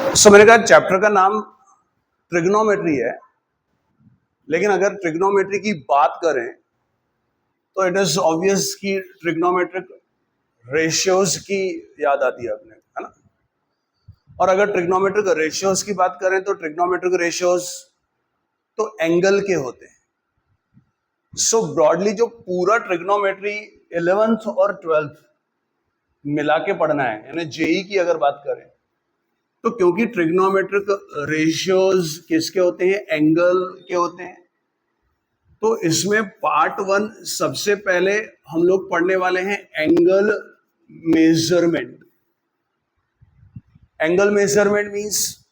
मैंने कहा चैप्टर का नाम ट्रिग्नोमेट्री है, लेकिन अगर ट्रिग्नोमेट्री की बात करें तो इट इज ऑब्वियस कि ट्रिग्नोमेट्रिक रेशियोज की याद आती है अपने, है ना। और अगर ट्रिग्नोमेट्रिक रेशियोज की बात करें तो ट्रिग्नोमेट्रिक रेशियोज तो एंगल के होते हैं। सो ब्रॉडली जो पूरा ट्रिग्नोमेट्री 11th और 12th मिला के पढ़ना है, यानी जेई की अगर बात करें तो क्योंकि ट्रिग्नोमेट्रिक रेशियोज किसके होते हैं, एंगल के होते हैं, तो इसमें पार्ट 1 सबसे पहले हम लोग पढ़ने वाले हैं angle measurement. Angle measurement means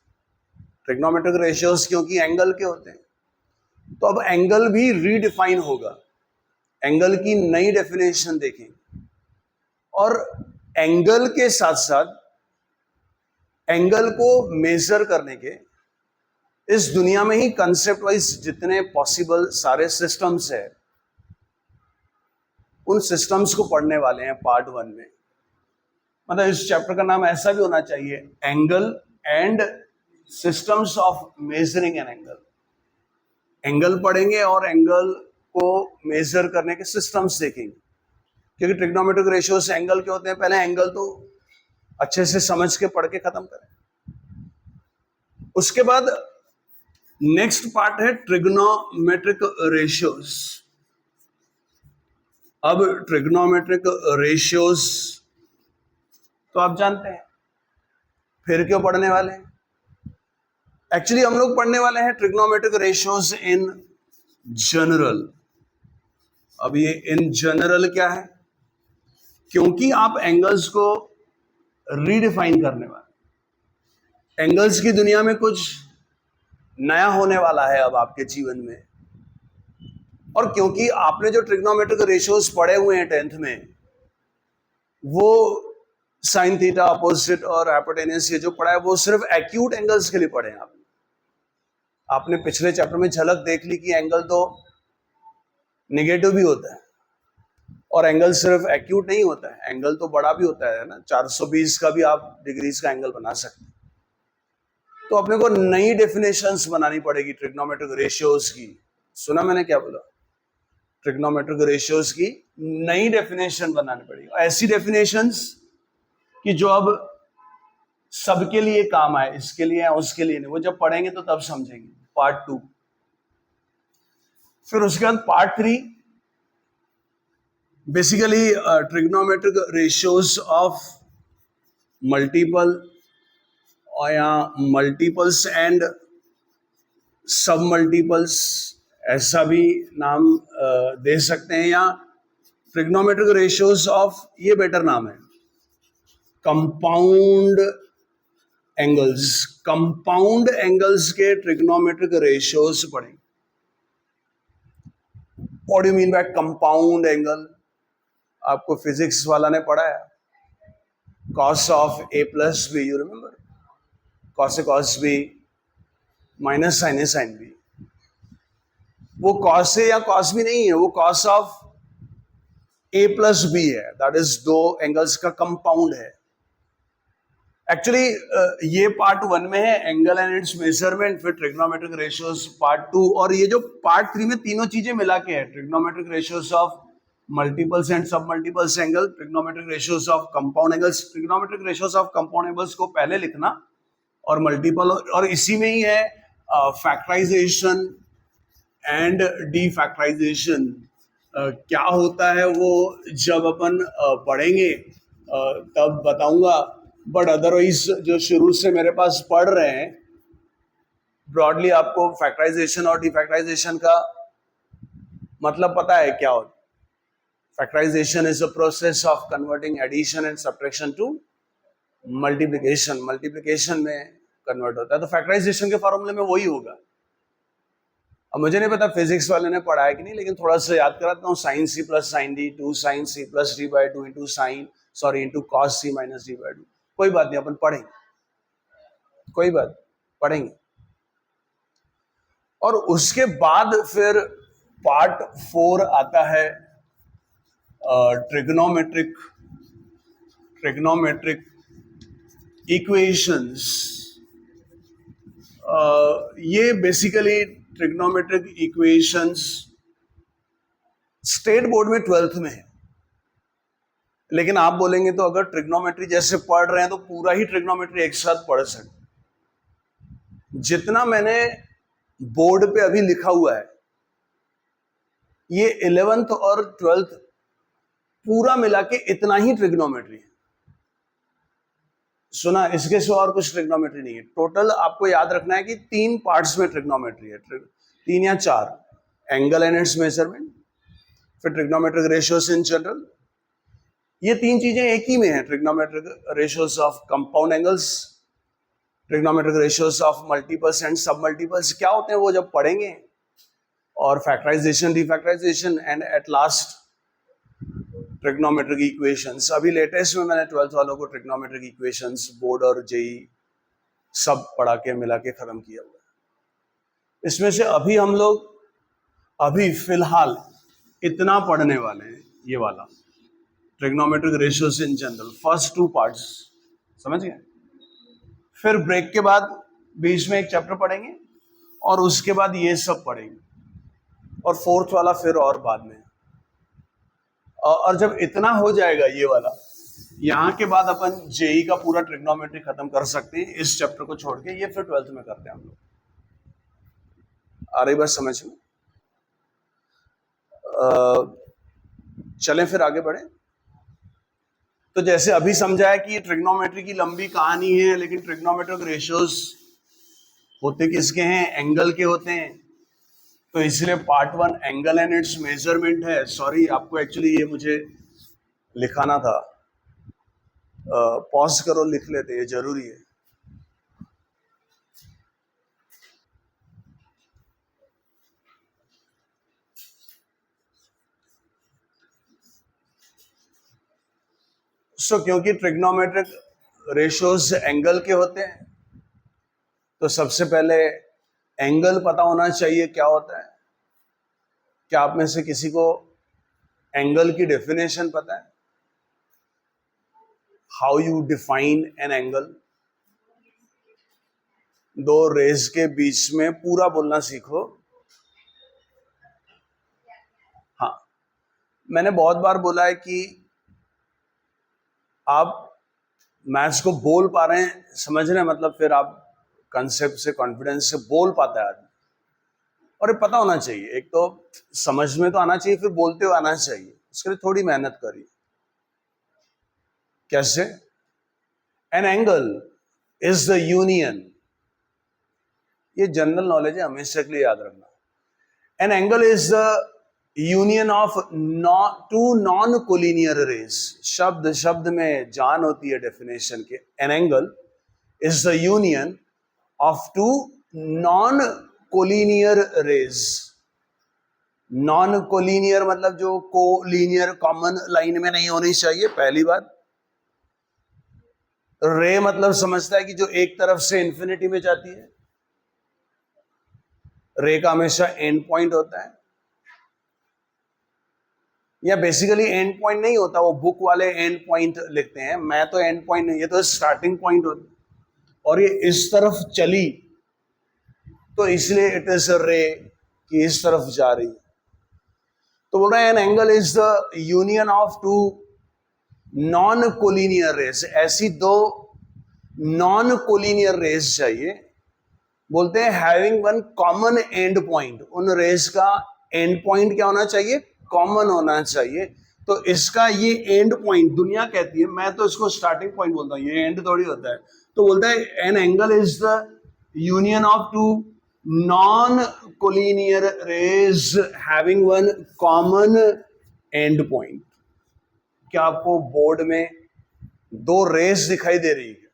trigonometric ratios क्योंकि एंगल के होते हैं, तो अब एंगल भी रीडिफाइन होगा, एंगल की नई डेफिनेशन देखेंगे। और एंगल के साथ साथ एंगल को मेजर करने के इस दुनिया में ही कंसेप्ट वाइज जितने पॉसिबल सारे सिस्टम्स है, उन सिस्टम्स को पढ़ने वाले हैं पार्ट 1 में। मतलब इस चैप्टर का नाम ऐसा भी होना चाहिए, angle and systems of measuring an angle. Angle पढ़ेंगे और एंगल को मेजर करने के सिस्टम्स देखेंगे, क्योंकि ट्रिग्नोमेट्रिक रेशियो से एंगल के होते हैं। पहले एंगल तो अच्छे से समझ के पढ़ के खत्म करें। उसके बाद नेक्स्ट पार्ट है ट्रिग्नोमेट्रिक रेशियोज। अब ट्रिग्नोमेट्रिक रेशियोज तो आप जानते हैं, फिर क्यों पढ़ने वाले हैं। एक्चुअली हम लोग पढ़ने वाले हैं ट्रिग्नोमेट्रिक रेशियोज इन जनरल। अब ये इन जनरल क्या है, क्योंकि आप एंगल्स को रीडिफाइन करने वाले, एंगल्स की दुनिया में कुछ नया होने वाला है अब आपके जीवन में। और क्योंकि आपने जो ट्रिग्नोमेट्रिक रेशियोज पढ़े हुए हैं 10th में, वो साइन थीटा, अपोजिट और हाइपोटेन्यूज, ये जो पढ़ा है वो सिर्फ एक्यूट एंगल्स के लिए पढ़े हैं आपने पिछले चैप्टर में झलक देख ली कि एंगल तो निगेटिव भी होता है और एंगल सिर्फ एक्यूट नहीं होता है, एंगल तो बड़ा भी होता है ना। 420 का भी आप डिग्रीज का एंगल बना सकते हैं। तो अपने को नई डेफिनेशंस बनानी पड़ेगी ट्रिग्नोमेट्रिक रेशियोज की। सुना मैंने क्या बोला? ट्रिग्नोमेट्रिक रेशियोज की नई डेफिनेशन बनानी पड़ेगी, ऐसी डेफिनेशंस कि जो अब सबके लिए काम आए, इसके लिए है उसके लिए नहीं। वो जब पढ़ेंगे तो तब समझेंगे, पार्ट 2। फिर उसके बाद part 3 basically trigonometric ratios of multiple और या मल्टीपल्स एंड सब मल्टीपल्स, ऐसा भी नाम दे सकते हैं, या ट्रिग्नोमेट्रिक रेशियोज ऑफ, ये बेटर नाम है, कंपाउंड एंगल्स। कंपाउंड एंगल्स के ट्रिग्नोमेट्रिक रेशियोज पढ़ेंगे। What do you mean by compound angle? आपको फिजिक्स वाला ने पढ़ाया, cos of a plus b, you remember, cos a cos b minus sin a sin b। वो cos a या cos b नहीं है, वो cos of a plus b है। दैट इज दो एंगल्स का कंपाउंड है। एक्चुअली ये पार्ट 1 में है, एंगल एंड इट्स मेजरमेंट, फिर ट्रिग्नोमेट्रिक रेशियोज पार्ट 2, और ये जो पार्ट 3 में तीनों चीजें मिला के है, trigonometric ratios of multiples and submultiples angle, trigonometric ratios of compound angles. Trigonometric ratios of compound angles को पहले लिखना, और मल्टीपल, और इसी में ही है फैक्टराइजेशन एंड डीफैक्टराइजेशन। क्या होता है वो जब अपन पढ़ेंगे तब बताऊंगा, बट अदरवाइज जो शुरू से मेरे पास पढ़ रहे हैं, ब्रॉडली आपको फैक्टराइजेशन और डीफैक्टराइजेशन का मतलब पता है क्या होता है। Factorization is a process of converting addition and subtraction to multiplication. Multiplication में कन्वर्ट होता है, तो फैक्टराइजेशन के फॉर्मूले में वही होगा। अब मुझे नहीं पता फिजिक्स वाले ने पढ़ाया कि नहीं, लेकिन थोड़ा सा याद कराता हूँ। Sine c plus sine d, 2 sine c plus d by 2 into sine, sorry into cos c minus d by 2। कोई बात नहीं, अपन पढ़ेंगे, कोई बात पढ़ेंगे। और उसके बाद फिर पार्ट 4 आता है ट्रिग्नोमेट्रिक इक्वेशंस। ये basically trigonometric equations state board में 12th में है, लेकिन आप बोलेंगे तो अगर ट्रिग्नोमेट्री जैसे पढ़ रहे हैं तो पूरा ही ट्रिग्नोमेट्री एक साथ पढ़ सकते। जितना मैंने बोर्ड पे अभी लिखा हुआ है ये 11th और 12th पूरा मिला के इतना ही ट्रिग्नोमेट्री है। सुना, इसके सिवा और कुछ ट्रिग्नोमेट्री नहीं है। टोटल आपको याद रखना है कि 3 पार्ट्स में ट्रिग्नोमेट्री है, 3 या 4, एंगल एंड इट्स मेजरमेंट, फिर ट्रिग्नोमेट्रिक रेशियोज इन जनरल। ये 3 चीजें एक ही में है, trigonometric ratios of compound angles, trigonometric ratios of multiples and submultiples क्या होते हैं वो जब पढ़ेंगे, और factorization, defactorization and at last trigonometric equations. अभी लेटेस्ट में मैंने 12th वालों को ट्रिग्नोमेट्रिक इक्वेशंस बोर्ड और जेई सब पढ़ा के मिला के खत्म किया हुआ है। इसमें से अभी हम लोग अभी फिलहाल इतना पढ़ने वाले हैं, ये वाला trigonometric ratios in general, first 2 parts, समझ गए। फिर ब्रेक के बाद बीच में एक चैप्टर पढ़ेंगे और उसके बाद ये सब पढ़ेंगे, और 4th वाला फिर और बाद में। और जब इतना हो जाएगा ये वाला, यहाँ के बाद अपन जेई का पूरा ट्रिग्नोमेट्री खत्म कर सकते हैं इस चैप्टर को छोड़ के। ये फिर 12th में करते हैं हम लोग। आ रही बात समझ में? चलें फिर आगे बढ़े। तो जैसे अभी समझा है कि ट्रिग्नोमेट्री की लंबी कहानी है, लेकिन ट्रिग्नोमेट्रिक रेशियोज होते किसके हैं? एंगल के होते हैं। तो इसलिए part 1 angle and its measurement है। सॉरी, आपको एक्चुअली ये मुझे लिखाना था, पॉज करो, लिख लेते, ये जरूरी है। क्योंकि ट्रिग्नोमेट्रिक रेशियोज एंगल के होते हैं, तो सबसे पहले एंगल पता होना चाहिए क्या होता है। क्या आप में से किसी को एंगल की डेफिनेशन पता है? How you define an angle? 2 rays के बीच में पूरा बोलना सीखो। हाँ, मैंने बहुत बार बोला है कि आप मैथ्स को बोल पा रहे हैं, समझ रहे हैं, मतलब फिर आप कंसेप्ट से, कॉन्फिडेंस से बोल पाता है आदमी। और ये पता होना चाहिए, एक तो समझ में तो आना चाहिए, फिर बोलते हुए आना चाहिए। उसके लिए थोड़ी मेहनत करिए। कैसे? An angle is the union, ये जनरल नॉलेज है, हमेशा के लिए याद रखना। An angle is the union of 2 non collinear rays. शब्द शब्द में जान होती है डेफिनेशन के। An angle is the union of 2 non collinear rays. Non collinear मतलब जो कोलिनियर कॉमन लाइन में नहीं होनी चाहिए, पहली बात। रे मतलब समझता है कि जो एक तरफ से इंफिनिटी में जाती है। रे का हमेशा एंड पॉइंट होता है, या बेसिकली एंड पॉइंट नहीं होता, वो बुक वाले एंड पॉइंट लिखते हैं। मैं तो एंड पॉइंट नहीं, ये तो स्टार्टिंग पॉइंट होता है। और ये इस तरफ चली तो इसलिए इट इज रे कि इस तरफ जा रही है। तो बोल रहे हैं an angle is the union of 2 non collinear rays. ऐसी 2 नॉन कोलिनियर रेज चाहिए, बोलते हैं having one common end point. उन रेज का एंड पॉइंट क्या होना चाहिए? कॉमन होना चाहिए। तो इसका ये एंड पॉइंट दुनिया कहती है, मैं तो इसको स्टार्टिंग पॉइंट बोलता हूँ, ये एंड थोड़ी होता है। तो बोलता है an angle is the union of 2 non collinear rays having one common end point. क्या आपको बोर्ड में 2 रेज दिखाई दे रही है?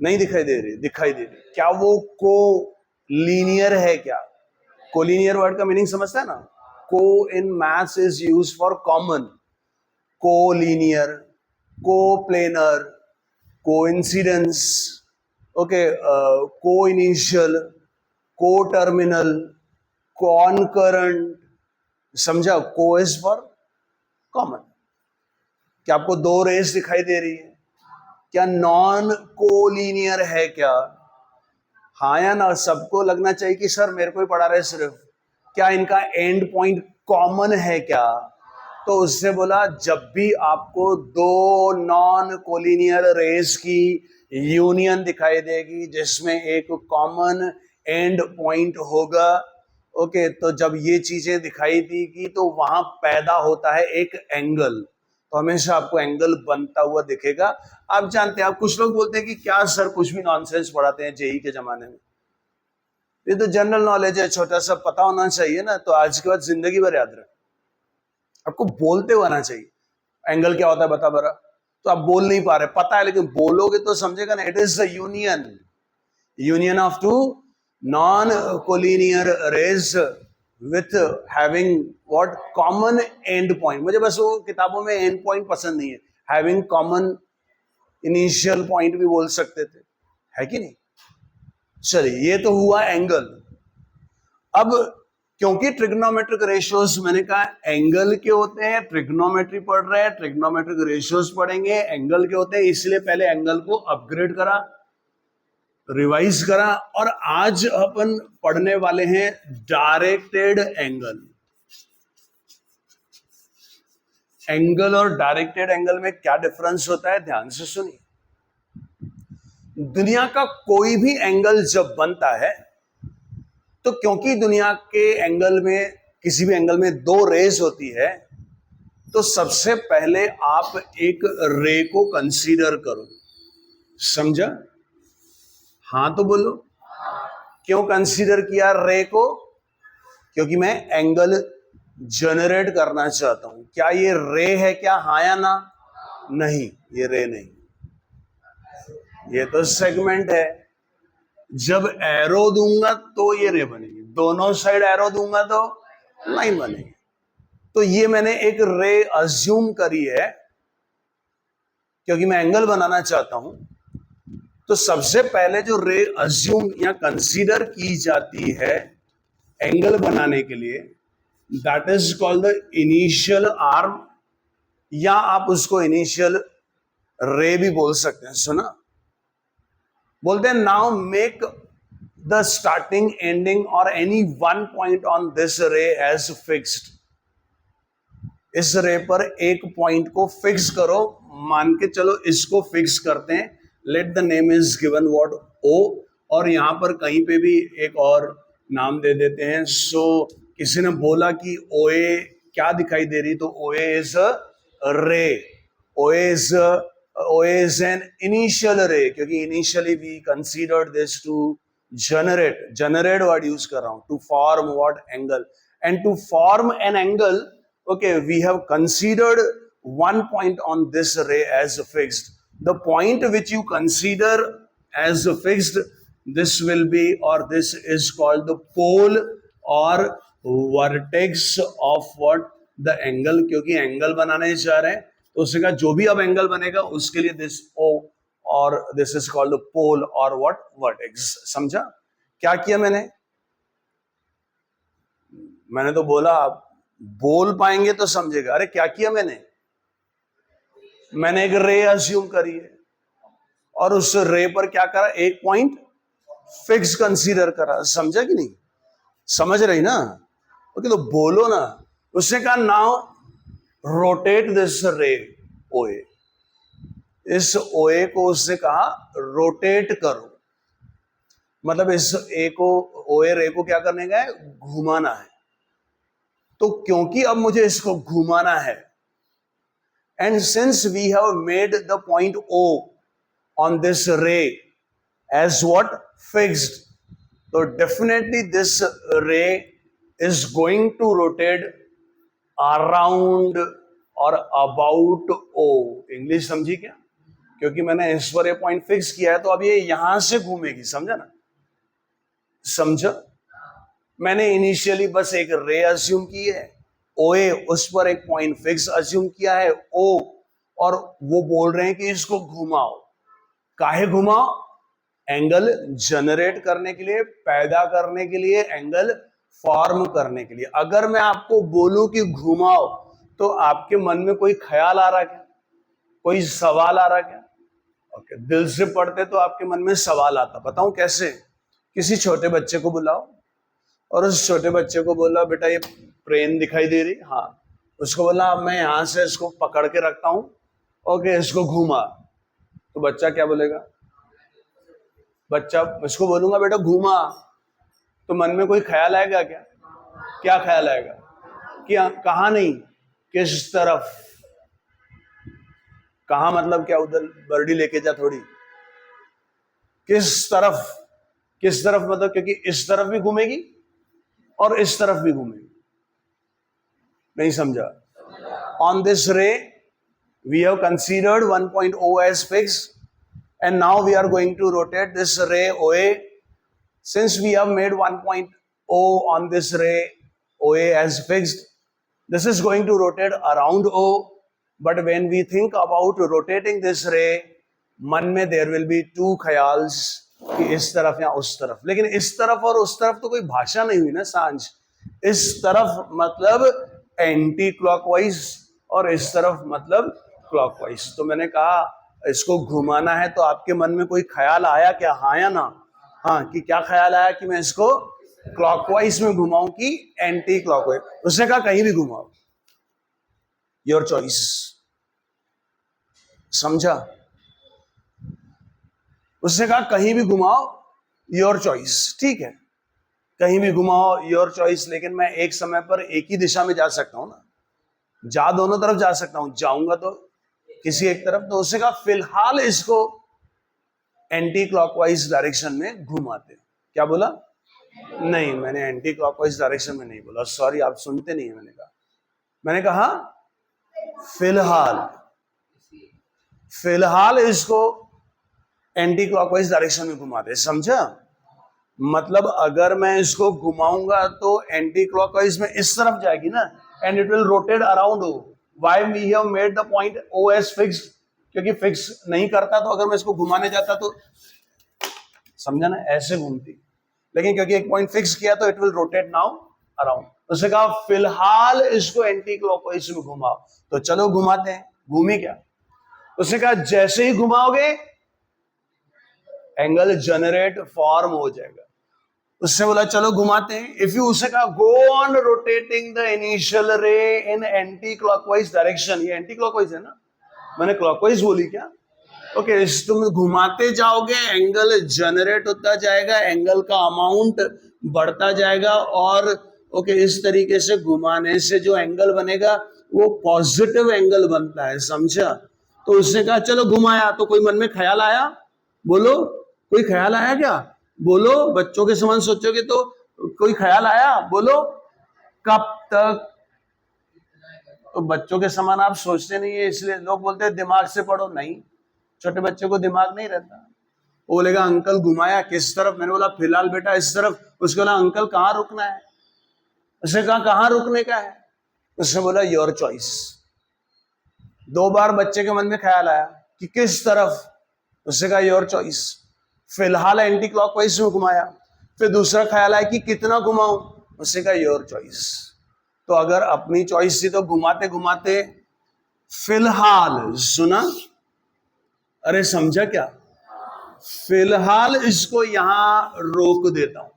नहीं दिखाई दे रही? दिखाई दे रही। क्या वो को लीनियर है? क्या कोलिनियर वर्ड का मीनिंग समझता है ना? Co in maths is used for common. Collinear, coplanar, coincidence, okay, coinitial, coterminal, concurrent. समझा? Co is for common. क्या आपको 2 रेस दिखाई दे रही है? क्या नॉन कोलिनियर है? क्या हाँ या ना? सबको लगना चाहिए कि सर मेरे को ही पढ़ा रहे सिर्फ, क्या इनका एंड पॉइंट कॉमन है क्या? तो उससे बोला जब भी आपको दो नॉन कोलिनियर रेज की यूनियन दिखाई देगी जिसमें एक कॉमन एंड पॉइंट होगा, ओके, तो जब ये चीजें दिखाई देगी तो वहां पैदा होता है एक एंगल, तो हमेशा आपको एंगल बनता हुआ दिखेगा। आप जानते हैं, आप कुछ लोग बोलते हैं कि क्या सर कुछ भी नॉनसेंस पढ़ाते हैं जेई के जमाने में, ये तो जनरल नॉलेज है, छोटा सा पता होना चाहिए ना, तो आज के बाद जिंदगी भर याद रहे, आपको बोलते हुए आना चाहिए एंगल क्या होता है बता बरा। तो आप बोल नहीं पा रहे, पता है लेकिन बोलोगे तो समझेगा ना। It is the union of two non collinear rays with having what common end point. मुझे बस वो किताबों में एंड पॉइंट पसंद नहीं है, हैविंग कॉमन इनिशियल पॉइंट भी बोल सकते थे, है कि नहीं? चलिए, ये तो हुआ एंगल। अब क्योंकि ट्रिग्नोमेट्रिक रेशियोज, मैंने कहा एंगल के होते हैं, ट्रिग्नोमेट्री पढ़ रहे हैं, ट्रिग्नोमेट्रिक रेशियोज पढ़ेंगे, एंगल के होते हैं, इसलिए पहले एंगल को अपग्रेड करा, रिवाइज करा, और आज अपन पढ़ने वाले हैं डायरेक्टेड एंगल। एंगल और डायरेक्टेड एंगल में क्या डिफरेंस होता है, ध्यान से सुनिए। दुनिया का कोई भी एंगल जब बनता है तो क्योंकि दुनिया के एंगल में, किसी भी एंगल में दो रेज होती है, तो सबसे पहले आप एक रे को कंसीडर करो, समझा? हाँ तो बोलो, क्यों कंसीडर किया रे को? क्योंकि मैं एंगल जनरेट करना चाहता हूं। क्या ये रे है क्या, हाँ या ना? नहीं, ये रे नहीं, ये तो सेगमेंट है। जब एरो दूंगा तो ये रे बनेगी, दोनों साइड एरो दूंगा तो लाइन बनेगी। तो ये मैंने एक रे अज्यूम करी है क्योंकि मैं एंगल बनाना चाहता हूं। तो सबसे पहले जो रे अज्यूम या कंसीडर की जाती है एंगल बनाने के लिए, that is called the initial arm, या आप उसको इनिशियल रे भी बोल सकते हैं। सुना, बोलते हैं now make the starting ending और any one point on this ray as fixed. इस रे पर एक पॉइंट को फिक्स करो, मान के चलो इसको फिक्स करते हैं, let the name is given what O, और यहां पर कहीं पे भी एक और नाम दे देते हैं। सो किसी ने बोला कि ओए क्या दिखाई दे रही, तो ओए इज अ रे, ओए इज एन इनिशियल रे, क्योंकि initially we considered this to generate word use कर रहा हूं, to form what angle, and to form an angle, okay, we have considered one point on this ray as fixed. The point which you consider as fixed, this will be, or this is called the pole or vertex of what the angle, क्योंकि angle बनाने जा रहे हैं तो उससे कहा जो भी अब एंगल बनेगा उसके लिए दिस o और दिस इज कॉल्ड द पोल और व्हाट वर्टेक्स। समझा क्या किया मैंने तो बोला आप बोल पाएंगे तो समझेगा। अरे क्या किया मैंने एक रे अज्यूम करी है और उस रे पर क्या करा, एक पॉइंट फिक्स कंसीडर करा। समझा कि नहीं? समझ रही ना? ओके, तो बोलो ना। उसने कहा नाउ रोटेट दिस रे ओए, इस ओए को उसने कहा रोटेट करो, मतलब इस ए को, ओए रे को क्या करने का है, घुमाना है। तो क्योंकि अब मुझे इसको घुमाना है, and since we have made the point O on this ray as what fixed, तो definitely this ray is going to rotate around और अबाउट ओ। इंग्लिश समझी क्या? क्योंकि मैंने इस पर ये पॉइंट फिक्स किया है तो अब ये यहां से घूमेगी। समझा ना? समझा? मैंने इनिशियली बस एक रे अज्यूम की है, ओए, उस पर एक पॉइंट फिक्स अज्यूम किया है ओ, और वो बोल रहे हैं कि इसको घुमाओ। काहे घुमाओ? एंगल जनरेट करने के लिए, पैदा करने के लिए, एंगल फॉर्म करने के लिए। अगर मैं आपको बोलूं कि घुमाओ तो आपके मन में कोई ख्याल आ रहा क्या, कोई सवाल आ रहा क्या? ओके, दिल से पढ़ते तो आपके मन में सवाल आता। बताऊं कैसे? किसी छोटे बच्चे को बुलाओ और उस छोटे बच्चे को बोला बेटा ये प्लेन दिखाई दे रही, हाँ। उसको बोला अब मैं यहां से इसको पकड़ के रखता हूं, ओके इसको घुमा। तो बच्चा क्या बोलेगा? बच्चा, इसको बोलूंगा बेटा घुमा, तो मन में कोई ख्याल आएगा क्या? क्या ख्याल आएगा? कि कहां नहीं, किस तरफ। कहां मतलब क्या? उधर बर्डी लेके जा थोड़ी। किस तरफ? किस तरफ मतलब क्योंकि इस तरफ भी घूमेगी और इस तरफ भी घूमेगी। नहीं समझा? On this ray we have considered 1.0 as fixed, and now we are going to rotate this ray OA. Since we have made 1.0 on this ray OA as fixed, this is going to rotate around O. But when we think about rotating this ray, मन में there will be two ख्याल्स कि इस तरफ या उस तरफ। लेकिन इस तरफ और उस तरफ तो कोई भाषा नहीं हुई ना सांझ। इस तरफ मतलब एंटी क्लॉकवाइज और इस तरफ मतलब क्लॉकवाइज। तो मैंने कहा इसको घुमाना है, तो आपके मन में कोई ख्याल आया क्या? हाँ या ना? हाँ। कि क्या ख्याल आया कि मैं इसको क्लॉकवाइज में घुमाऊं कि एंटी क्लॉकवाइज? उसने कहा कहीं भी घुमाओ, योर चॉइस। समझा? उसने कहा कहीं भी घुमाओ, योर चॉइस। ठीक है, कहीं भी घुमाओ, योर चॉइस। लेकिन मैं एक समय पर एक ही दिशा में जा सकता हूं ना, जा दोनों तरफ जा सकता हूं। जाऊंगा तो किसी एक तरफ। तो उसने कहा फिलहाल इसको एंटी क्लॉकवाइज डायरेक्शन में घुमाते। क्या बोला? नहीं, मैंने एंटी क्लॉकवाइज डायरेक्शन में नहीं बोला, सॉरी, आप सुनते नहीं है। मैंने कहा फिलहाल इसको एंटी क्लॉकवाइज डायरेक्शन में घुमाते। समझा? मतलब अगर मैं इसको घुमाऊंगा तो एंटी क्लॉकवाइज में इस तरफ जाएगी ना, and it will rotate around O. Why we have made the point O as fixed? क्योंकि फिक्स नहीं करता तो अगर मैं इसको घुमाने जाता तो, समझा ना, ऐसे घूमती। लेकिन क्योंकि एक पॉइंट फिक्स किया तो it will rotate now around. उसने कहा फिलहाल इसको एंटी क्लॉकवाइज में घुमाओ। तो चलो घुमाते हैं। घूमी क्या? उसने कहा जैसे ही घुमाओगे एंगल जनरेट फॉर्म हो जाएगा। उसने बोला चलो घुमाते हैं। इफ यू, उसने कहा गो on rotating the initial ray in anti clockwise direction. ये एंटी क्लॉकवाइज है ना, मैंने क्लॉकवाइज बोली क्या? ओके, तुम घुमाते जाओगे, एंगल जनरेट होता जाएगा, एंगल का अमाउंट बढ़ता जाएगा, और ओके इस तरीके से घुमाने से जो एंगल बनेगा वो पॉजिटिव एंगल बनता है। समझा? तो उसने कहा चलो घुमाया। तो कोई मन में ख्याल आया? बोलो, कोई ख्याल आया क्या? बोलो, बच्चों के समान सोचोगे तो कोई ख्याल आया? बोलो। कब तक? तो बच्चों के समान आप सोचते नहीं है, इसलिए लोग बोलते हैं दिमाग से पढ़ो। नहीं, छोटे बच्चे को दिमाग नहीं रहता। वो बोलेगा अंकल घुमाया किस तरफ? मैंने बोला फिलहाल बेटा इस तरफ। उसको बोला अंकल कहाँ रुकना है? उसने कहा कहाँ रुकने का है? उसने बोला योर चॉइस। 2 बार बच्चे के मन में ख्याल आया कि किस तरफ? उसने कहा योर चॉइस। फिलहाल एंटी क्लॉकवाइज में घुमाया। फिर दूसरा ख्याल आया कि कितना घुमाऊं? उसने कहा योर चॉइस। तो अगर अपनी चॉइस थी तो घुमाते घुमाते फिलहाल, सुना? अरे समझा क्या? फिलहाल इसको यहां रोक देता हूं।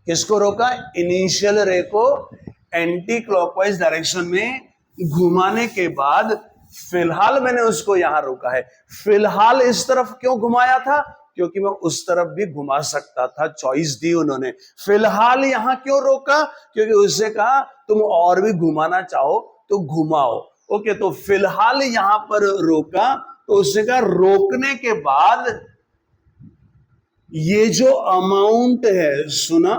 किसको रोका? इनिशियल रे को एंटी क्लॉकवाइज डायरेक्शन में घुमाने के बाद फिलहाल मैंने उसको यहां रोका है। फिलहाल इस तरफ क्यों घुमाया था? क्योंकि मैं उस तरफ भी घुमा सकता था, चॉइस दी उन्होंने। फिलहाल यहां क्यों रोका? क्योंकि उससे कहा तुम और भी घुमाना चाहो तो घुमाओ। ओके, तो फिलहाल यहां पर रोका। तो उसने कहा रोकने के बाद ये जो अमाउंट है, सुना,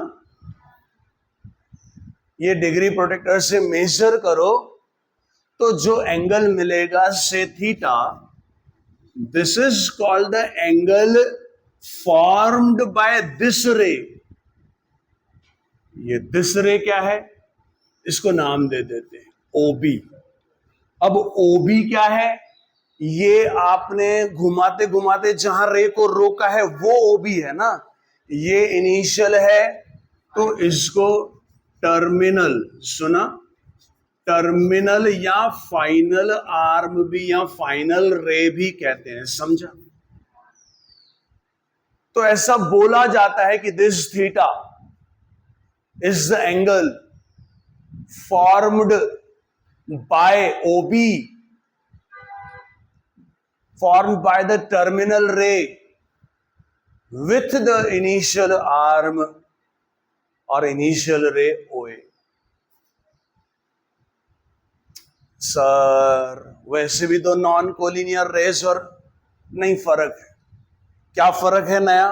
ये डिग्री प्रोटेक्टर से मेजर करो तो जो एंगल मिलेगा से theta, this is called the angle formed by this रे। ये दिस रे क्या है? इसको नाम दे देते हैं ओबी। अब ओबी क्या है? ये आपने घुमाते घुमाते जहां रे को रोका है वो ओबी है ना। ये इनिशियल है तो इसको टर्मिनल, सुना, टर्मिनल या फाइनल आर्म भी या फाइनल रे भी कहते हैं। समझा? तो ऐसा बोला जाता है कि this theta is the angle formed by OB, formed by the terminal ray with the initial arm or initial ray OA. Sir वैसे भी तो नॉन कोलिनियर रेस और नहीं फर्क है। क्या फर्क है नया?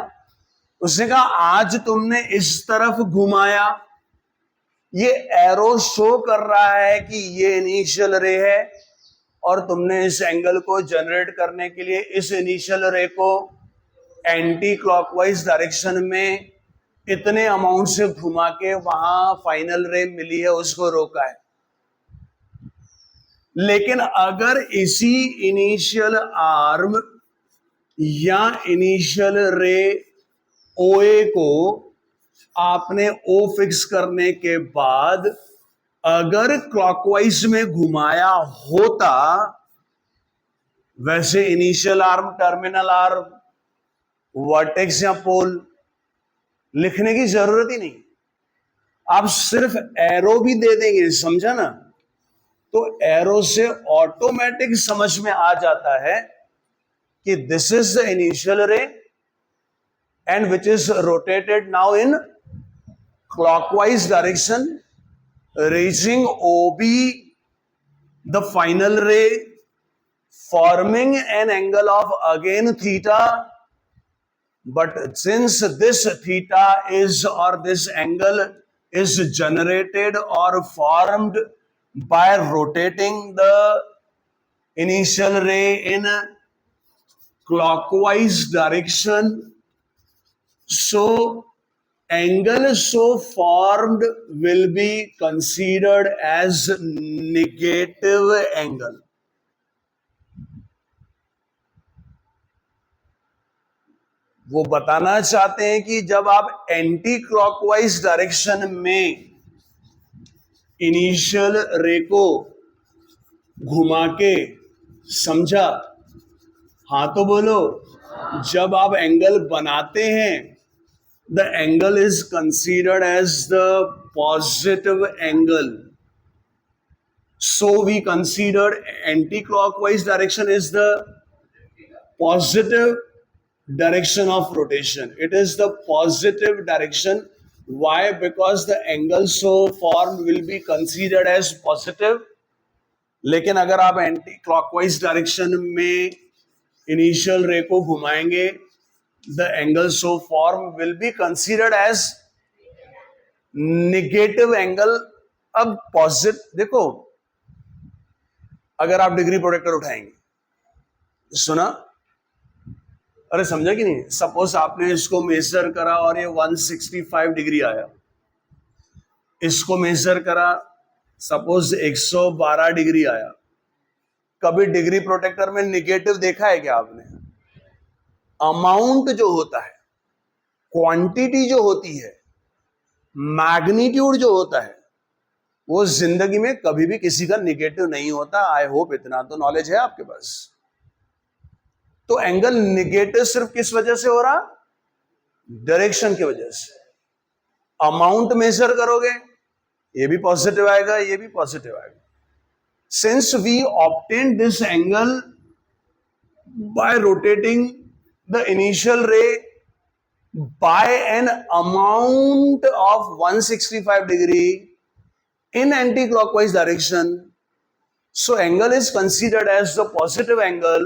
उसने कहा आज तुमने इस तरफ घुमाया, ये एरो शो कर रहा है कि ये इनिशियल रे है, और तुमने इस एंगल को जनरेट करने के लिए इस इनिशियल रे को एंटी क्लॉकवाइज डायरेक्शन में इतने अमाउंट से घुमा के वहां फाइनल रे मिली है, उसको रोका है। लेकिन अगर इसी इनिशियल आर्म या इनिशियल रे ओए को आपने ओ फिक्स करने के बाद अगर क्लॉकवाइज में घुमाया होता, वैसे initial arm, terminal arm, vertex या पोल लिखने की जरूरत ही नहीं, आप सिर्फ एरो भी दे देंगे, समझा ना? तो एरो से ऑटोमेटिक समझ में आ जाता है कि दिस इज द इनिशियल रे and which is rotated now in clockwise direction, reaching OB, the final ray, forming an angle of again theta. But since this theta is, or this angle is generated or formed by rotating the initial ray in a clockwise direction, so angle so formed will be considered as negative angle. वो बताना चाहते हैं कि जब आप anti clockwise direction में initial रे को घुमा के, समझा? हाँ तो बोलो। जब आप एंगल बनाते हैं, the angle is considered as the positive angle. So we considered anti-clockwise direction is the positive direction of rotation. It is the positive direction. Why? Because the angle so formed will be considered as positive. लेकिन अगर आप anti clockwise direction में initial रे को घुमाएंगे, the angle so formed will be considered as negative angle. अब positive देखो, अगर आप डिग्री प्रोटेक्टर उठाएंगे, सुना? अरे समझा कि नहीं? सपोज आपने इसको मेजर करा और ये 165 डिग्री आया, इसको मेजर करा, सपोज 112 डिग्री आया। कभी डिग्री प्रोटेक्टर में निगेटिव देखा है क्या आपने? अमाउंट जो होता है, क्वांटिटी जो होती है, मैग्नीट्यूड जो होता है, वो जिंदगी में कभी भी किसी का निगेटिव नहीं होता। आई होप इतना तो नॉलेज है आपके पास। तो एंगल निगेटिव सिर्फ किस वजह से हो रहा? डायरेक्शन की वजह से। अमाउंट मेजर करोगे, ये भी पॉजिटिव आएगा, ये भी पॉजिटिव आएगा। Since we obtain this angle by rotating the initial ray by an amount of 165 degree in anti-clockwise direction, so angle is considered as the positive angle.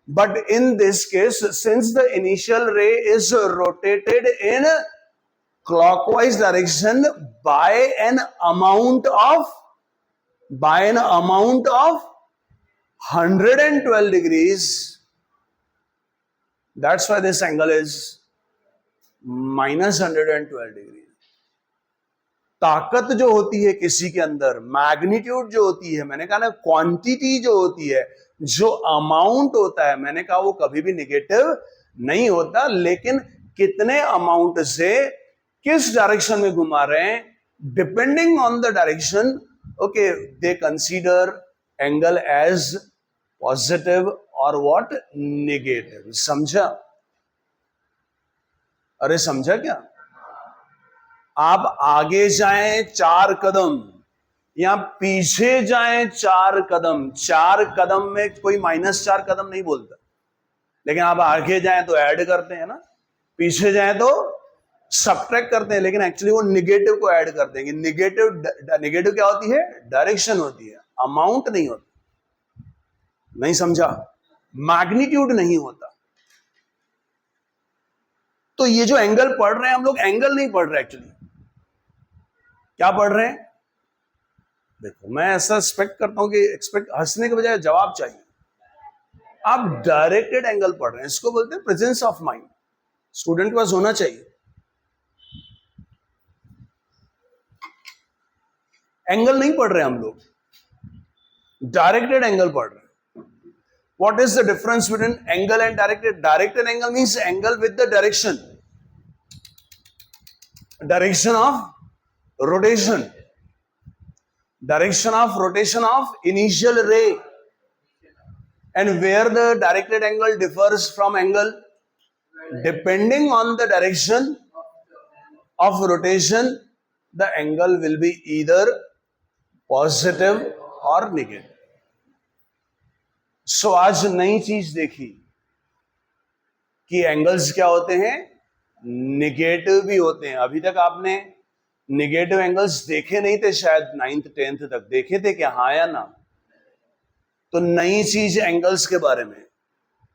But in this case, since the initial ray is rotated in clockwise direction by an amount of 112 degrees, that's why this angle is minus 112 degree. ताकत जो होती है किसी के अंदर, magnitude जो होती है, मैंने कहा ना क्वांटिटी जो होती है, जो अमाउंट होता है, मैंने कहा वो कभी भी निगेटिव नहीं होता। लेकिन कितने अमाउंट से किस डायरेक्शन में घुमा रहे हैं, depending on the direction, okay, they consider angle as positive और व्हाट? नेगेटिव। समझा? अरे समझा क्या? आप आगे जाएं 4 कदम या पीछे जाएं 4 कदम, 4 कदम में कोई -4 कदम नहीं बोलता, लेकिन आप आगे जाएं तो ऐड करते हैं ना, पीछे जाएं तो सब्ट्रैक्ट करते हैं, लेकिन एक्चुअली वो निगेटिव को ऐड करते हैं। निगेटिव क्या होती है? डायरेक्शन होती है, अमाउंट नहीं होता। नहीं समझा? मैग्नीट्यूड नहीं होता। तो ये जो एंगल पढ़ रहे हैं हम लोग, एंगल नहीं पढ़ रहे, एक्चुअली क्या पढ़ रहे हैं? देखो, मैं ऐसा एक्सपेक्ट करता हूं कि हंसने के बजाय जवाब चाहिए। आप डायरेक्टेड एंगल पढ़ रहे हैं, इसको बोलते हैं प्रेजेंस ऑफ माइंड। स्टूडेंट के पास होना चाहिए। एंगल नहीं पढ़ रहे हम लोग, डायरेक्टेड एंगल पढ़ रहे हैं। What is the difference between angle and directed? Directed angle means angle with the direction of rotation, direction of rotation of initial ray. And where the directed angle differs from angle? Depending on the direction of rotation, the angle will be either positive or negative. सो आज नई चीज देखी कि angles क्या होते हैं? Negative भी होते हैं। अभी तक आपने निगेटिव एंगल्स देखे नहीं थे, शायद 9th 10th तक देखे थे क्या? हाँ या ना? तो नई चीज एंगल्स के बारे में,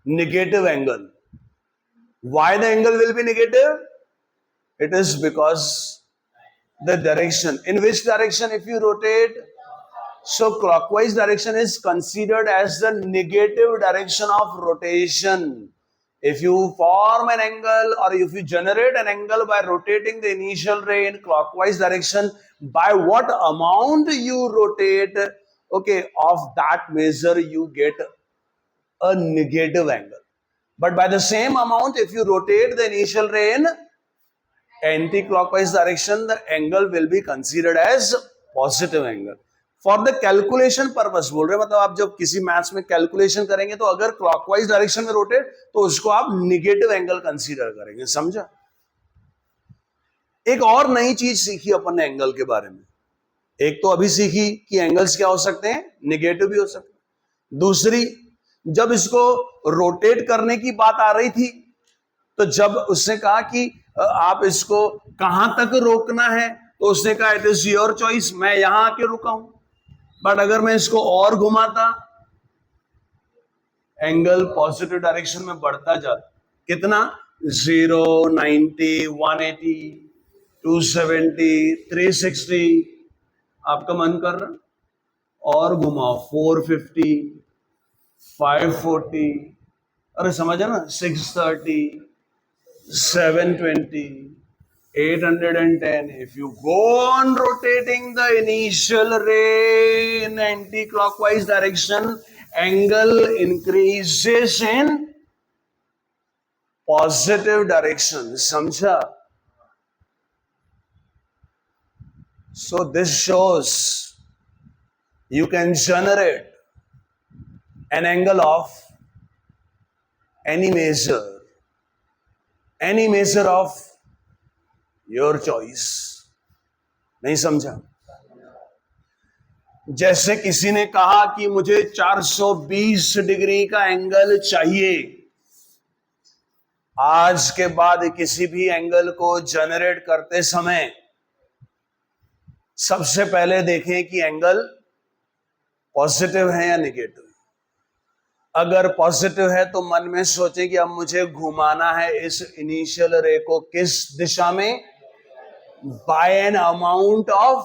negative angle. Why the angle will be negative? It is because the direction, in which direction if you rotate, so clockwise direction is considered as the negative direction of rotation. If you form an angle or if you generate an angle by rotating the initial ray in clockwise direction, by what amount you rotate, okay, of that measure you get a negative angle. But by the same amount, if you rotate the initial ray in anti-clockwise direction, the angle will be considered as positive angle. For the calculation purpose बोल रहे हैं, मतलब आप जब किसी maths में calculation करेंगे तो अगर क्लॉकवाइज डायरेक्शन में रोटेट तो उसको आप निगेटिव एंगल कंसीडर करेंगे। समझा? एक और नई चीज सीखी अपन ने एंगल के बारे में। एक तो अभी सीखी कि एंगल्स क्या हो सकते हैं? निगेटिव भी हो सकते हैं। दूसरी, जब इसको रोटेट करने की बात आ रही थी तो जब उसने कहा कि आप इसको कहां तक रोकना है, तो उसने कहा इट इज योर चॉइस, मैं यहां आके रुका हूं। बट अगर मैं इसको और घुमाता, एंगल पॉजिटिव डायरेक्शन में बढ़ता जाता। कितना? 0, 90, 180, 270, 360। आपका मन कर रहा और घुमाओ, 450, 540, अरे समझा ना, 630, 720, 810. If you go on rotating the initial ray in anti-clockwise direction, angle increases in positive direction. समझा? So this shows you can generate an angle of any measure of your choice. नहीं समझा? जैसे किसी ने कहा कि मुझे 420 डिग्री का एंगल चाहिए। आज के बाद किसी भी एंगल को जनरेट करते समय सबसे पहले देखें कि एंगल पॉजिटिव है या नेगेटिव। अगर पॉजिटिव है तो मन में सोचें कि अब मुझे घुमाना है इस इनिशियल रे को किस दिशा में? by an amount of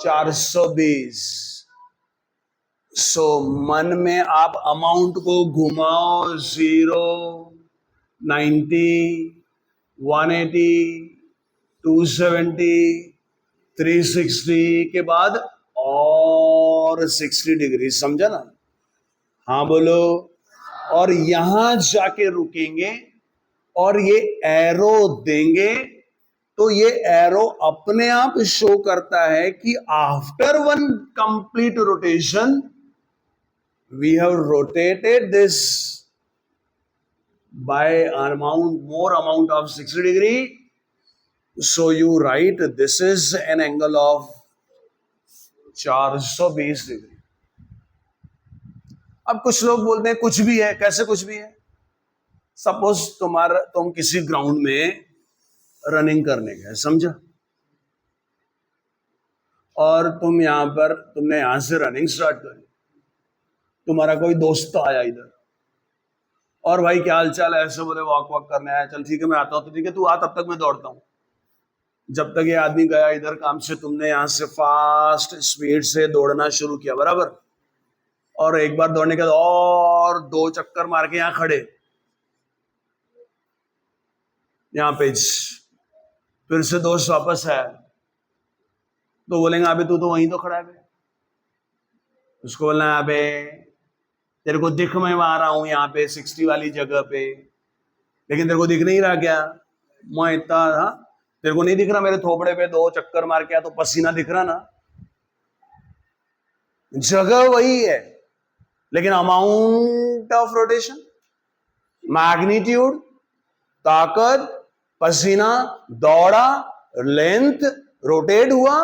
420। सो मन में आप अमाउंट को घुमाओ, 0, 90, 180, 270, 360 के बाद और 60 डिग्री। समझा ना? हाँ बोलो। और यहां जाके रुकेंगे और ये एरो देंगे, तो ये एरो अपने आप शो करता है कि after one complete rotation we have rotated this by amount, more amount of 60 degree. So you write this is an angle of 420 degree. अब कुछ लोग बोलते हैं कुछ भी है. कैसे कुछ भी है? सपोज तुम किसी ग्राउंड में रनिंग करने गए, समझा, और तुमने यहां से रनिंग स्टार्ट करी. तुम्हारा कोई दोस्त आया इधर, और भाई क्या हाल चाल है, ऐसे बोले वॉक करने आया. चल ठीक है मैं आता हूं. तो ठीक है तू आ, तब तक मैं दौड़ता हूं. जब तक ये आदमी गया इधर काम से, तुमने यहां से फास्ट स्पीड से दौड़ना शुरू किया, बराबर. और एक बार दौड़ने के बाद और 2 चक्कर मार के यहां खड़े, यहां पे फिर से दोस्त वापस आया, तो बोलेंगे अबे तू तो वहीं तो खड़ा है. उसको बोलना है अबे तेरे को दिख मैं आ रहा हूं यहाँ पे 60 वाली जगह पे, लेकिन तेरे को दिख नहीं रहा क्या? मैं इतना, हाँ तेरे को नहीं दिख रहा मेरे थोपड़े पे 2 चक्कर मार के, तो पसीना दिख रहा ना. जगह वही है, लेकिन अमाउंट ऑफ रोटेशन, मैग्नीट्यूड, ताकत, पसीना, दौड़ा, लेंथ, रोटेट हुआ,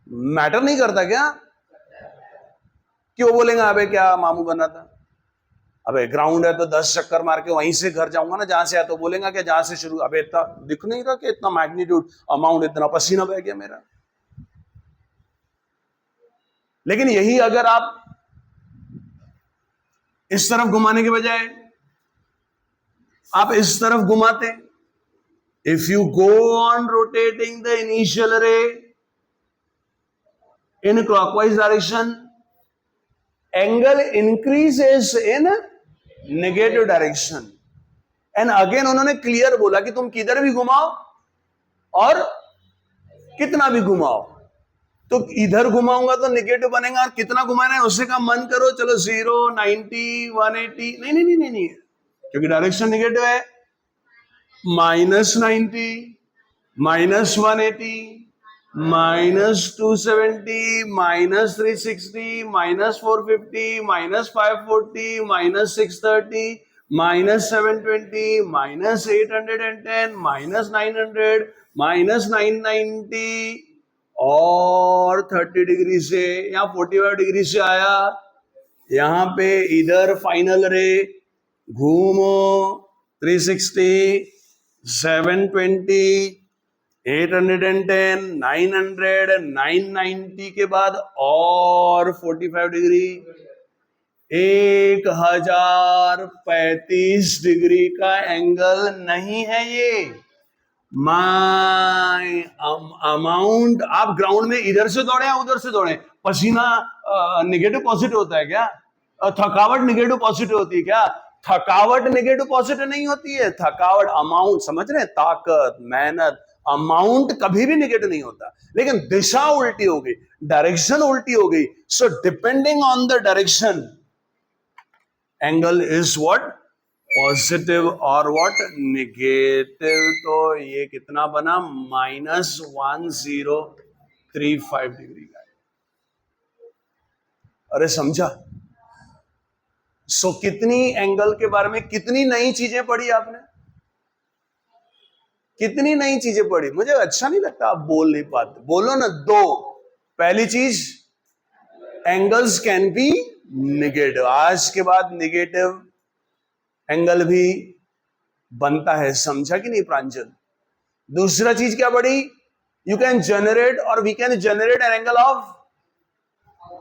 मैटर नहीं करता क्या? क्यों बोलेंगे अबे क्या मामू बना था? अबे ग्राउंड है तो 10 चक्कर मार के वहीं से घर जाऊंगा ना जहां से आया. तो बोलेगा कि जहां से शुरू, अबे इतना दिख नहीं रहा कि इतना मैग्नीट्यूड, अमाउंट, इतना पसीना बह गया मेरा. लेकिन यही अगर आप इस तरफ घुमाने के बजाय आप इस तरफ घुमाते, if you go on rotating the initial ray in clockwise direction, angle increases in negative direction. And again उन्होंने क्लियर बोला कि तुम किधर भी घुमाओ और कितना भी घुमाओ. तो इधर घुमाऊंगा तो नेगेटिव बनेगा, और कितना घुमाना है उससे का मन करो, चलो 0, 90, 180, नहीं, क्योंकि डायरेक्शन नेगेटिव है. -90, -180, -270, -360, -450, -540, -630, -720, -810, -900, -990, और 30 डिग्री से या 45 डिग्री से आया यहां पे, इधर फाइनल रे घूमो 360, 720, 810, 900, 990 के बाद और 45 डिग्री, 1035 डिग्री का एंगल नहीं है ये. माय अमाउंट, आप ग्राउंड में इधर से दौड़े या उधर से दौड़े, पसीना नेगेटिव पॉजिटिव होता है क्या? थकावट नेगेटिव पॉजिटिव होती है क्या? थकावट नेगेटिव पॉजिटिव नहीं होती है. थकावट, अमाउंट, समझ रहे हैं, ताकत, मेहनत, अमाउंट कभी भी नेगेटिव नहीं होता. लेकिन दिशा उल्टी हो गई, डायरेक्शन उल्टी हो गई, so depending on the direction angle is what, positive और व्हाट, नेगेटिव. तो ये कितना बना? -1035 डिग्री का. अरे समझा? सो कितनी एंगल के बारे में कितनी नई चीजें पढ़ी आपने, कितनी नई चीजें पढ़ी. मुझे अच्छा नहीं लगता आप बोल नहीं पाते, बोलो ना. 2, पहली चीज, एंगल्स कैन बी नेगेटिव. आज के बाद नेगेटिव एंगल भी बनता है, समझा कि नहीं प्रांजल? दूसरा चीज क्या पढ़ी? यू कैन जनरेट और we can generate an angle of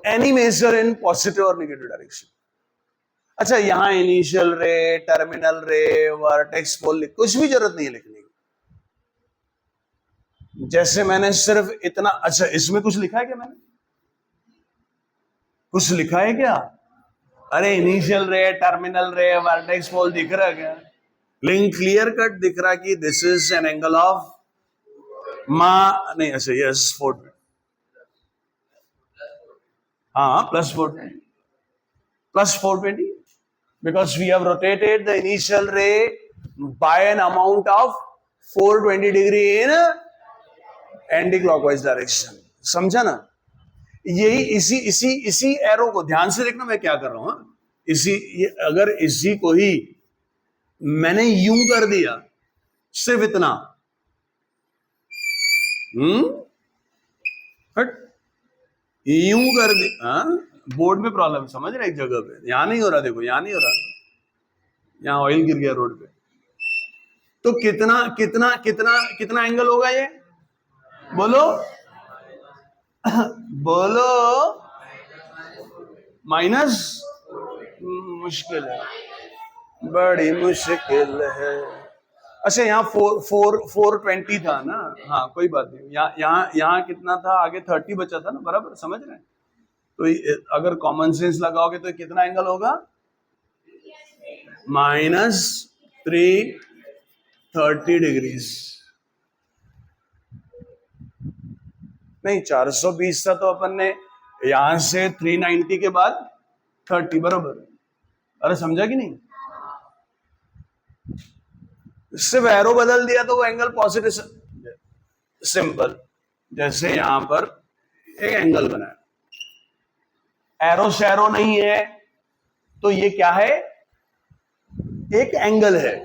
any measure in positive और नेगेटिव डायरेक्शन. अच्छा, यहां इनिशियल रे, टर्मिनल रे, वर्टेक्स पोल, कुछ भी जरूरत नहीं है लिखने की. जैसे मैंने सिर्फ इतना, अच्छा इसमें कुछ लिखा है क्या? मैंने कुछ लिखा है क्या? अरे इनिशियल रे, टर्मिनल रे, वर्टेक्स पोल दिख रहा है क्या? लिंक क्लियर कट दिख रहा कि this is an angle of नहीं, अच्छा यस 420, हाँ +420, because we have rotated the initial ray by an amount of 420 degree in anti-clockwise direction. समझा ना? यही इसी एरो को ध्यान से देखना मैं क्या कर रहा हूं. अगर इसी को ही मैंने यूं कर दिया, सिर्फ इतना। हट, यूं कर दिया। बोर्ड में प्रॉब्लम समझ रहे, एक जगह पे। यहां नहीं हो रहा, देखो यहां नहीं हो रहा, यहां ऑयल गिर गया रोड पे। तो कितना कितना कितना कितना एंगल होगा ये? बोलो बोलो। माइनस, मुश्किल है, बड़ी मुश्किल है। अच्छा, यहाँ 420 था ना? हाँ कोई बात नहीं। यहाँ कितना था? आगे 30 बचा था ना, बराबर समझ रहे हैं? तो अगर कॉमन सेंस लगाओगे तो कितना एंगल होगा? -330 डिग्रीज। नहीं, 420 था तो अपन ने यहां से 390 के बाद 30, बराबर। अरे समझा कि नहीं? सिर्फ एरो बदल दिया तो वो एंगल पॉजिटिव। सिंपल। जैसे यहां पर एक एंगल बना है, एरो शैरो नहीं है, तो ये क्या है? एक एंगल है।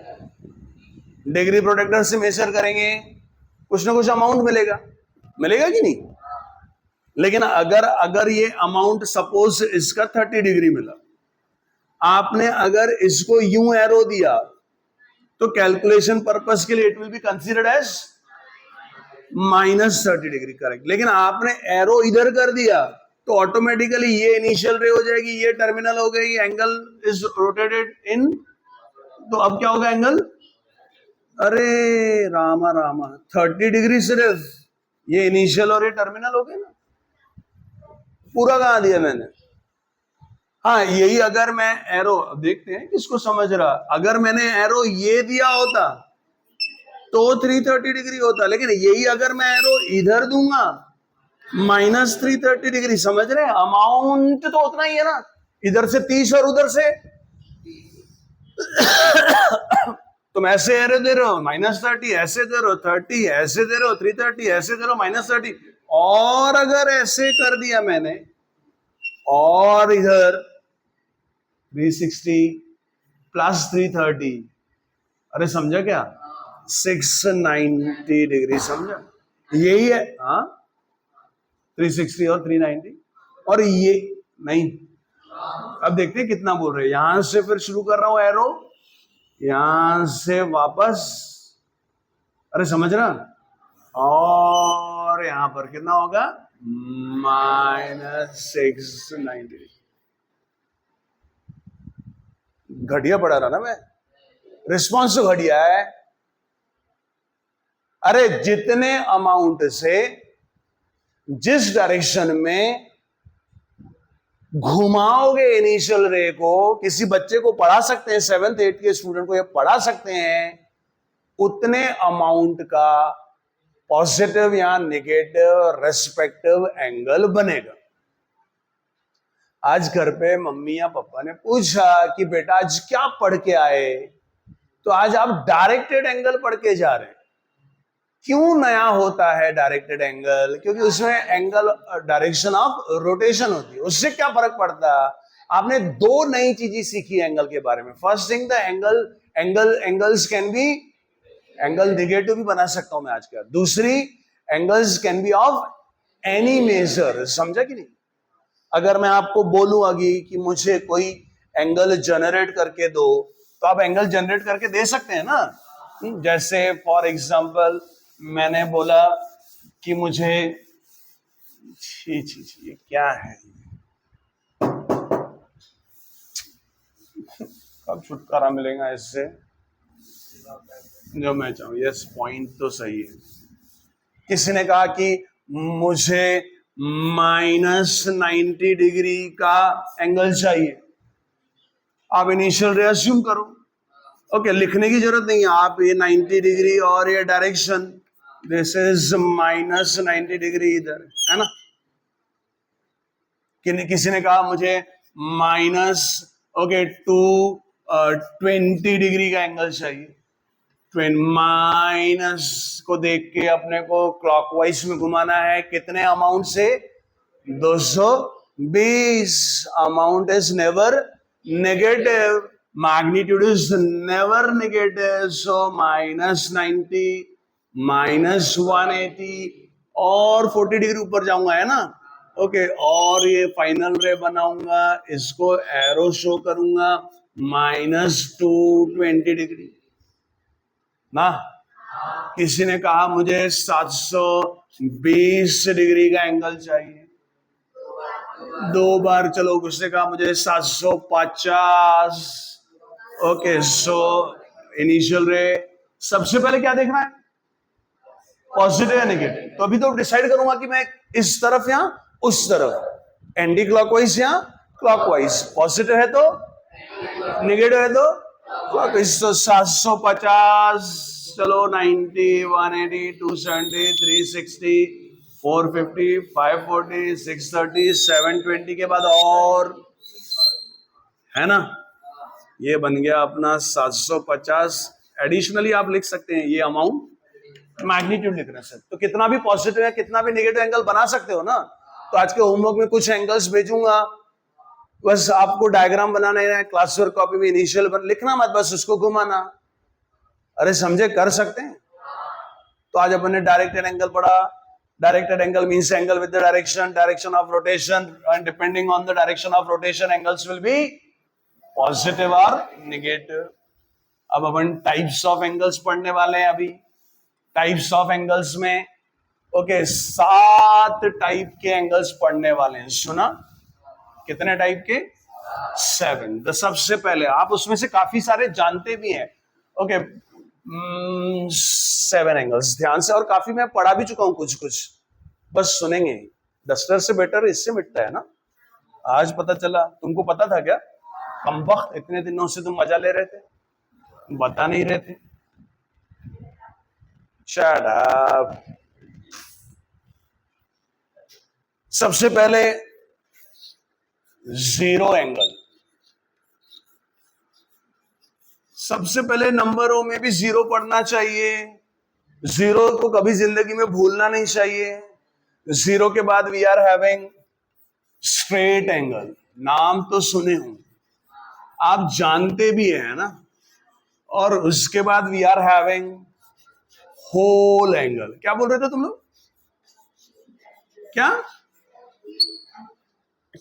डिग्री प्रोटेक्टर से मेजर करेंगे, कुछ ना कुछ अमाउंट मिलेगा, मिलेगा कि नहीं? लेकिन अगर ये अमाउंट सपोज इसका 30 डिग्री मिला, आपने अगर इसको यूं एरो दिया तो कैलकुलेशन पर्पस के लिए it will be considered as -30 degree, correct. लेकिन आपने एरो इधर कर दिया तो ऑटोमेटिकली ये इनिशियल रे हो जाएगी, ये टर्मिनल हो गई, एंगल इज रोटेटेड इन। तो अब क्या होगा एंगल? अरे रामा रामा, 30 डिग्री सिर्फ, ये इनिशियल और ये टर्मिनल हो गए ना। पूरा कहा दिया मैंने? हाँ, यही अगर मैं एरो, देखते हैं किसको समझ रहा, अगर मैंने एरो ये दिया होता तो 330 डिग्री होता, लेकिन यही अगर मैं एरो इधर दूंगा -330 डिग्री। समझ रहे हैं? अमाउंट तो उतना ही है ना, इधर से 30 और उधर से तुम ऐसे एरो दे रहे हो -30, ऐसे दे रहे हो 30, ऐसे दे रहे हो 330, ऐसे दे रहे हो -30। और अगर ऐसे कर दिया मैंने, और इधर 360 प्लस 330, अरे समझा क्या? 690 डिग्री, समझा? यही है। हाँ, 360 और 390, और ये नहीं। अब देखते हैं कितना बोल रहे हैं। यहां से फिर शुरू कर रहा हूं एरो, यहां से वापस, अरे समझ रहा? और यहां पर कितना होगा? -690। घटिया पढ़ा रहा ना मैं? रिस्पॉन्स तो घटिया है। अरे जितने अमाउंट से जिस डायरेक्शन में घुमाओगे इनिशियल रे को, किसी बच्चे को पढ़ा सकते हैं, 7th 8th के स्टूडेंट को ये पढ़ा सकते हैं, उतने अमाउंट का पॉजिटिव या नेगेटिव रेस्पेक्टिव एंगल बनेगा। आज घर पे मम्मी या पापा ने पूछा कि बेटा आज क्या पढ़ के आए, तो आज आप डायरेक्टेड एंगल पढ़ के जा रहे हैं। क्यों नया होता है डायरेक्टेड एंगल? क्योंकि उसमें एंगल डायरेक्शन ऑफ रोटेशन होती है। उससे क्या फर्क पड़ता है? आपने दो नई चीजें सीखी एंगल के बारे में। First thing, the angles can be, angle negative भी बना सकता हूं मैं आज का। दूसरी, angles can be of any measure. समझा कि नहीं? अगर मैं आपको बोलूं अभी कि मुझे कोई एंगल जनरेट करके दो, तो आप एंगल जनरेट करके दे सकते हैं ना। जैसे फॉर एग्जांपल मैंने बोला कि मुझे, ये क्या है, कब छुटकारा मिलेगा इससे? जो मैं चाहूं, यस, पॉइंट तो सही है। किसी ने कहा कि मुझे -90 डिग्री का एंगल चाहिए, आप इनिशियल रे अस्यूम करो। ओके, लिखने की जरूरत नहीं है, आप ये 90 डिग्री और ये डायरेक्शन, दिस इज -90 डिग्री इधर, है ना। किसी ने कहा मुझे -220 डिग्री का एंगल चाहिए। माइनस को देख के अपने को क्लॉकवाइज में घुमाना है। कितने अमाउंट से? 220। Amount is never negative, magnitude is never negative, so -90, -180 और 40 डिग्री ऊपर जाऊंगा, है ना? ओके, और ये फाइनल रे बनाऊंगा, इसको एरो शो करूंगा -220 डिग्री ना। किसी ने कहा मुझे 720 डिग्री का एंगल चाहिए, दो बार चलो। उसने कहा मुझे 750। ओके, सो इनिशियल रे सबसे पहले क्या देखना है, पॉजिटिव या नेगेटिव। तो अभी तो डिसाइड करूंगा कि मैं इस तरफ या उस तरफ, एंटी क्लॉकवाइज या क्लॉकवाइज। पॉजिटिव है तो नेगेटिव है तो क्लॉकवाइज। तो 750, चलो 90, 180, 270, 360, 450, 540, 630, 720 के बाद और, है ना? ये बन गया अपना 750। एडिशनली आप लिख सकते हैं ये अमाउंट मैग्नीट्यूड लिखने से। तो कितना भी पॉजिटिव है कितना भी नेगेटिव एंगल बना सकते हो ना। तो आज के होमवर्क में कुछ एंगल्स भेजूंगा, बस आपको डायग्राम बनाना है, क्लासवर्क कॉपी में इनिशियल लिखना मत, बस उसको घुमाना। अरे समझे, कर सकते हैं। तो आज अपन ने डायरेक्टेड एंगल पढ़ा। Directed angle means angle with the direction of rotation, and depending on the direction of rotation angles will be positive और नेगेटिव। अब अपन टाइप्स ऑफ एंगल्स पढ़ने वाले हैं अभी। टाइप्स ऑफ एंगल्स में ओके 7 टाइप के angles पढ़ने वाले हैं। सुना? कितने टाइप के? 7। तो सबसे पहले आप उसमें से काफी सारे जानते भी हैं। ओके, 7 एंगल्स ध्यान से, और काफी मैं पढ़ा भी चुका हूं कुछ कुछ, बस सुनेंगे। डस्टर से बेटर इससे मिटता है ना। आज पता चला, तुमको पता था क्या? कमबख्त, इतने दिनों से तुम मजा ले रहे थे, बता नहीं रहे थे। Shut up. सबसे पहले जीरो एंगल। सबसे पहले नंबरों में भी जीरो पढ़ना चाहिए। जीरो को कभी जिंदगी में भूलना नहीं चाहिए। जीरो के बाद we are having straight angle. नाम तो सुने हो, आप जानते भी हैं ना। और उसके बाद we are having whole angle. क्या बोल रहे थे तुम लोग? क्या?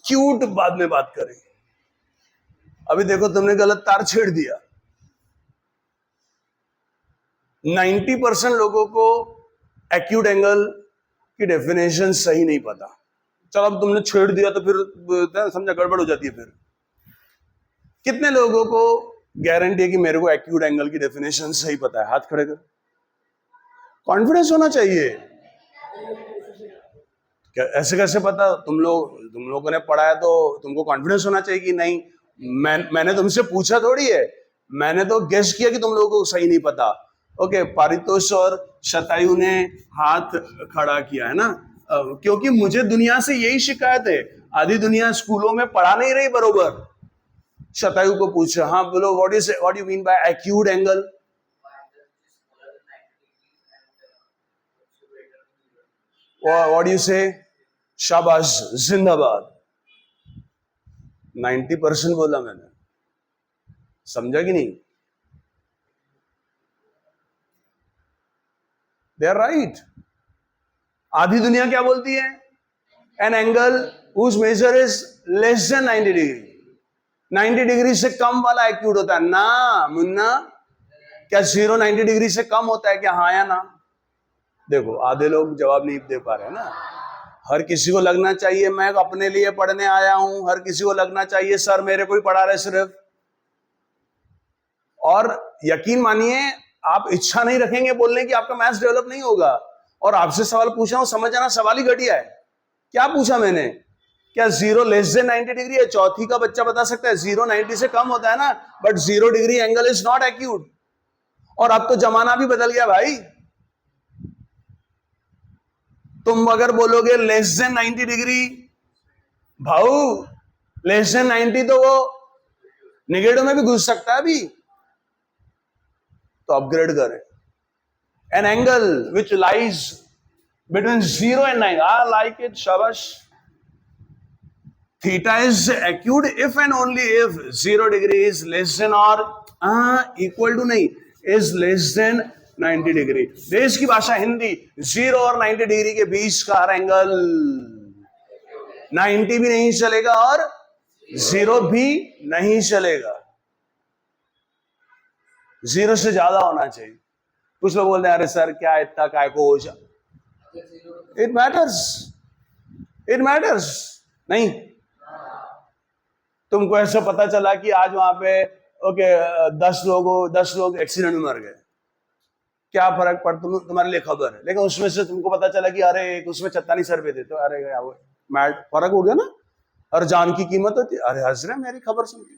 क्यूट बाद में बात करें। अभी देखो तुमने गलत तार छेड़ दिया। 90% लोगों को एक्यूट एंगल की डेफिनेशन सही नहीं पता। चलो अब तुमने छेड़ दिया तो फिर समझा गड़बड़ हो जाती है। फिर कितने लोगों को गारंटी है कि मेरे को एक्यूट एंगल की डेफिनेशन सही पता है? हाथ खड़े कर। कॉन्फिडेंस होना चाहिए। क्या ऐसे कैसे पता? तुम लोगों ने पढ़ा है तो तुमको कॉन्फिडेंस होना चाहिए कि नहीं। मैंने तुमसे पूछा थोड़ी है, मैंने तो गेस किया कि तुम लोगों को सही नहीं पता। ओके, पारितोष और शतायु ने हाथ खड़ा किया है ना, क्योंकि मुझे दुनिया से यही शिकायत है। आधी दुनिया स्कूलों में पढ़ा नहीं रही बरोबर। शतायु को पूछा, हाँ बोलो, what you mean by acute angle? What you say? शाबाश, जिंदाबाद। 90% बोला मैंने, समझा कि नहीं? They are right. आधी दुनिया क्या बोलती है? An angle whose measure is less than 90 degree. 90 degree से कम वाला एक्यूट होता है ना मुन्ना। क्या 90 डिग्री से कम होता है क्या? हाँ या ना? देखो आधे लोग जवाब नहीं दे पा रहे ना। हर किसी को लगना चाहिए मैं अपने लिए पढ़ने आया हूं, हर किसी को लगना चाहिए सर मेरे को ही पढ़ा रहे सिर्फ। और यकीन मानिए आप इच्छा नहीं रखेंगे बोलने की, आपका मैथ्स डेवलप नहीं होगा। और आपसे सवाल पूछ रहा हूं, समझ जाना सवाल ही घटिया है। क्या पूछा मैंने? क्या 0 लेस देन 90 डिग्री है? चौथी का बच्चा बता सकता है 0 90 से कम होता है ना। But 0 degree angle is not acute. और अब तो जमाना भी बदल गया भाई। तुम अगर बोलोगे लेस देन 90 डिग्री, भाऊ लेस देन 90 तो वो नेगेटिव में भी घुस सकता है अभी। तो अपग्रेड करें। An angle which lies between 0 and 9। I like it, शाबाश। Theta is acute if and only if 0 degree is less than और इक्वल टू नहीं, इज लेस देन 90 डिग्री। देश की भाषा हिंदी, 0 और 90 डिग्री के बीच का हर एंगल 90 भी नहीं चलेगा और 0 भी नहीं चलेगा, 0 से ज्यादा होना चाहिए। कुछ लोग बोलते हैं अरे सर क्या इतना काय को हो जा, इट मैटर्स नहीं। तुमको ऐसा पता चला कि आज वहां पे ओके 10 लोग एक्सीडेंट में मर गए, क्या फर्क पड़, तुम्हारे लिए खबर है, लेकिन उसमें से तुमको पता चला कि अरे उसमें 44 रुपए थे, तो अरे मैट फर्क हो गया ना, और जान की कीमत होती है। अरे हंस रहे मेरी खबर सुन के,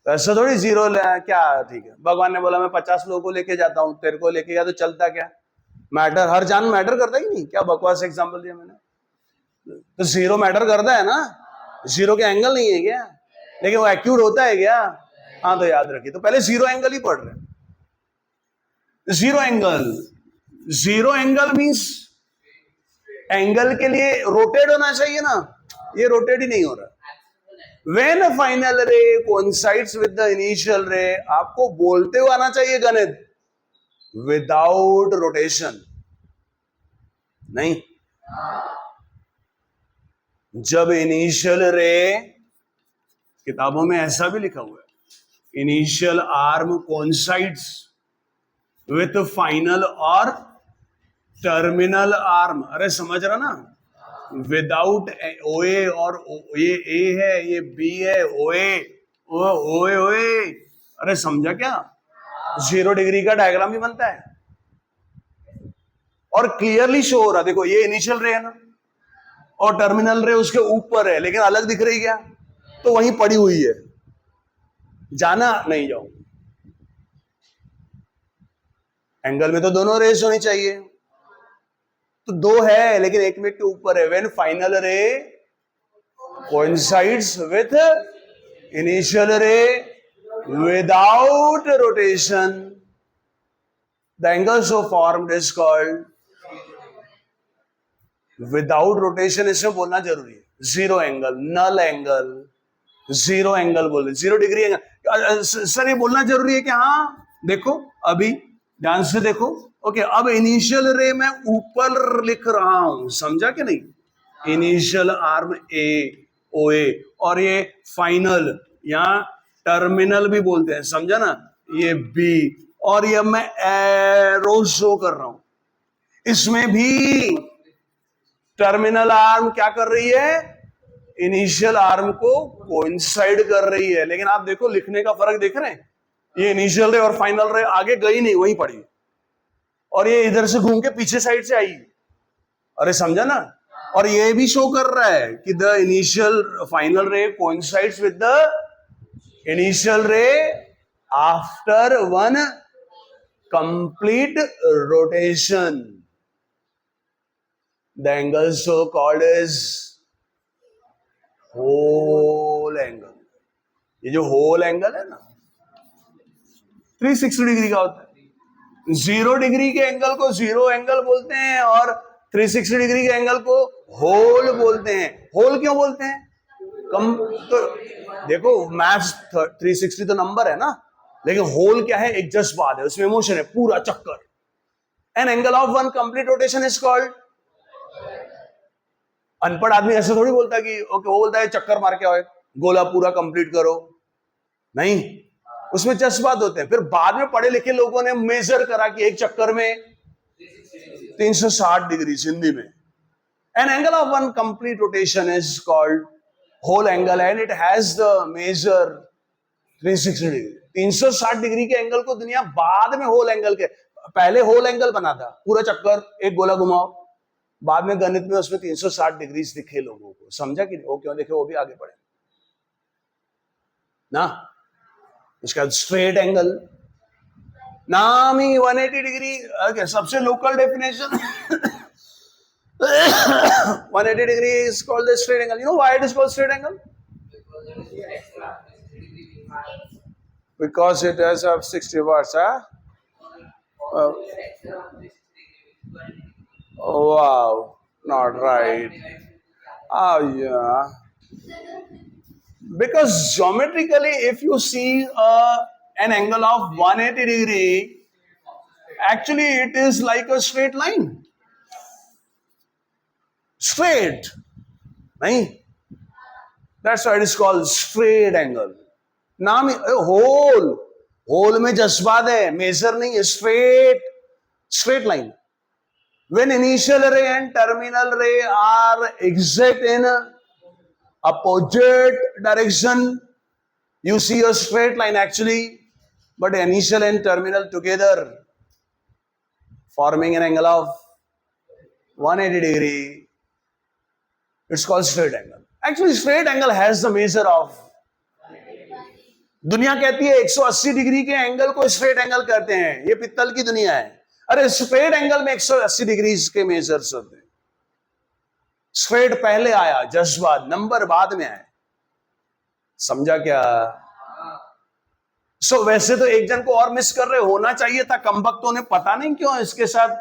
ऐसा थोड़ी 0 क्या ठीक है, भगवान ने बोला मैं 50 लोगों को लेके जाता हूं, तेरे को लेके गया तो चलता क्या, मैटर, हर जान मैटर करता ही नहीं क्या, बकवास एग्जांपल दिया मैंने। तो 0 मैटर करता है ना, 0 के एंगल नहीं है क्या, लेकिन वो एक्यूट होता है क्या, हाँ तो याद रखिए, तो पहले 0 एंगल ही पढ़ रहे हैं। 0 एंगल मींस एंगल के लिए रोटेट होना चाहिए ना, ये रोटेट ही नहीं हो रहा। When a final ray coincides with the initial ray, आपको बोलते हुए आना चाहिए गणित, विदाउट रोटेशन नहीं। जब इनिशियल रे, किताबों में ऐसा भी लिखा हुआ है, initial arm coincides with final और टर्मिनल आर्म, अरे समझ रहा ना, विदाउट ओए, और ये ए है, ये बी है, ओए अरे समझा क्या, 0 डिग्री का डायग्राम भी बनता है और क्लियरली शो हो रहा, देखो ये इनिशियल रे है ना, और टर्मिनल रे उसके ऊपर है, लेकिन अलग दिख रही क्या, तो वहीं पड़ी हुई है, जाना नहीं जाओ। एंगल में तो दोनों रेस होनी चाहिए, तो 2 है लेकिन एक मिनट के ऊपर है। When final ray coincides with initial रे without rotation, the angle so formed is called, without rotation इसमें बोलना जरूरी है, 0 एंगल, नल एंगल, 0 एंगल बोले, 0 डिग्री एंगल। सर ये बोलना जरूरी है कि हाँ देखो अभी ध्यान से देखो, ओके अब इनिशियल रे मैं ऊपर लिख रहा हूं, समझा कि नहीं, इनिशियल आर्म ए ओ ए, और ये फाइनल यहां टर्मिनल भी बोलते हैं, समझा ना, ये बी, और ये मैं एरो शो कर रहा हूं, इसमें भी टर्मिनल आर्म क्या कर रही है, इनिशियल आर्म को कोइंसाइड कर रही है। लेकिन आप देखो लिखने का फर्क देख रहे हैं, ये इनिशियल रे और फाइनल रे आगे गई नहीं, वहीं पड़ी, और ये इधर से घूम के पीछे साइड से आई, अरे समझा ना, और ये भी शो कर रहा है कि the initial final ray coincides with the initial ray after one complete rotation, the angle so called is whole angle. ये जो होल एंगल है ना 360 डिग्री का होता है, 0 डिग्री के एंगल को 0 एंगल बोलते हैं और 360 डिग्री के एंगल को होल बोलते हैं। होल क्यों बोलते हैं, कम तो देखो मैथ्स 360 तो नंबर है ना, लेकिन होल क्या है, एक जस्ट बात है, उसमें मोशन है, पूरा चक्कर। N angle of one complete rotation is called, अनपढ़ आदमी ऐसे थोड़ी बोलता कि ओके, वो बोलता है चक्कर मार के आओ, गोला पूरा कंप्लीट करो, नहीं, उसमें जस्ट बात होते हैं। फिर बाद में पढ़े लिखे लोगों ने मेजर करा कि एक चक्कर में 360 डिग्री, हिंदी में an angle of one complete rotation is called whole angle and it has the measure 360 degree. 360 degree के एंगल को दुनिया बाद में होल एंगल के, पहले होल एंगल बना था, पूरा चक्कर एक गोला घुमाओ, बाद में गणित में उसमें 360 डिग्री दिखे लोगों को, समझा कि नहीं, वो क्यों देखे, वो भी आगे बढ़े ना। उसका स्ट्रेट एंगल नाम ही 180 डिग्री, सबसे local definition 180 degree is called the straight angle. You know why it is called straight angle? Because it has of 60 watts, huh? Wow, not right. Yeah. Because geometrically, if you see an angle of 180 degree, actually it is like a straight line. Straight. Nahin? That's why it is called straight angle. नाम whole whole में जज्बात है, major नहीं है, straight line. When initial ray and terminal ray are exact in opposite direction, you see a straight line actually, but initial and terminal together forming an angle of 180 degree. It's called straight angle. Actually, straight angle has the measure of. दुनिया कहती है 180 degree के angle को straight angle कहते हैं, ये पित्तल की दुनिया है. अरे स्ट्रेट एंगल में 180 डिग्री के मेजर्स होते हैं. स्ट्रेट पहले आया, जज्बात नंबर बाद में आया. समझा क्या? सो वैसे तो एक जन को और मिस कर रहे, होना चाहिए था, कमबख्तों ने पता नहीं क्यों इसके साथ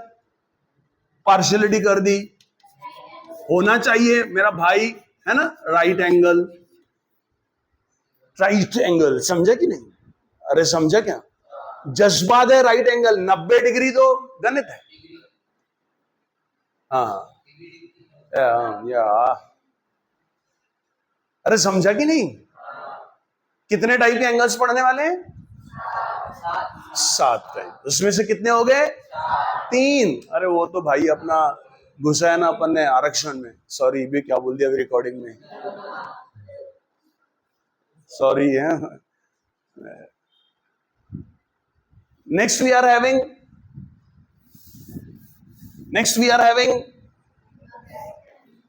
पार्शियलिटी कर दी. होना चाहिए मेरा भाई है ना, राइट एंगल. समझा कि नहीं? अरे समझा क्या? जज्बात है राइट एंगल, 90 डिग्री तो गणित है. हाँ या अरे समझा कि नहीं? कितने टाइप के एंगल्स पढ़ने वाले हैं? 7 टाइप. उसमें से कितने हो गए? 3. अरे वो तो भाई अपना घुसा है ना अपन ने आरक्षण में. सॉरी, भी क्या बोल दिया रिकॉर्डिंग में, सॉरी है. Next we are having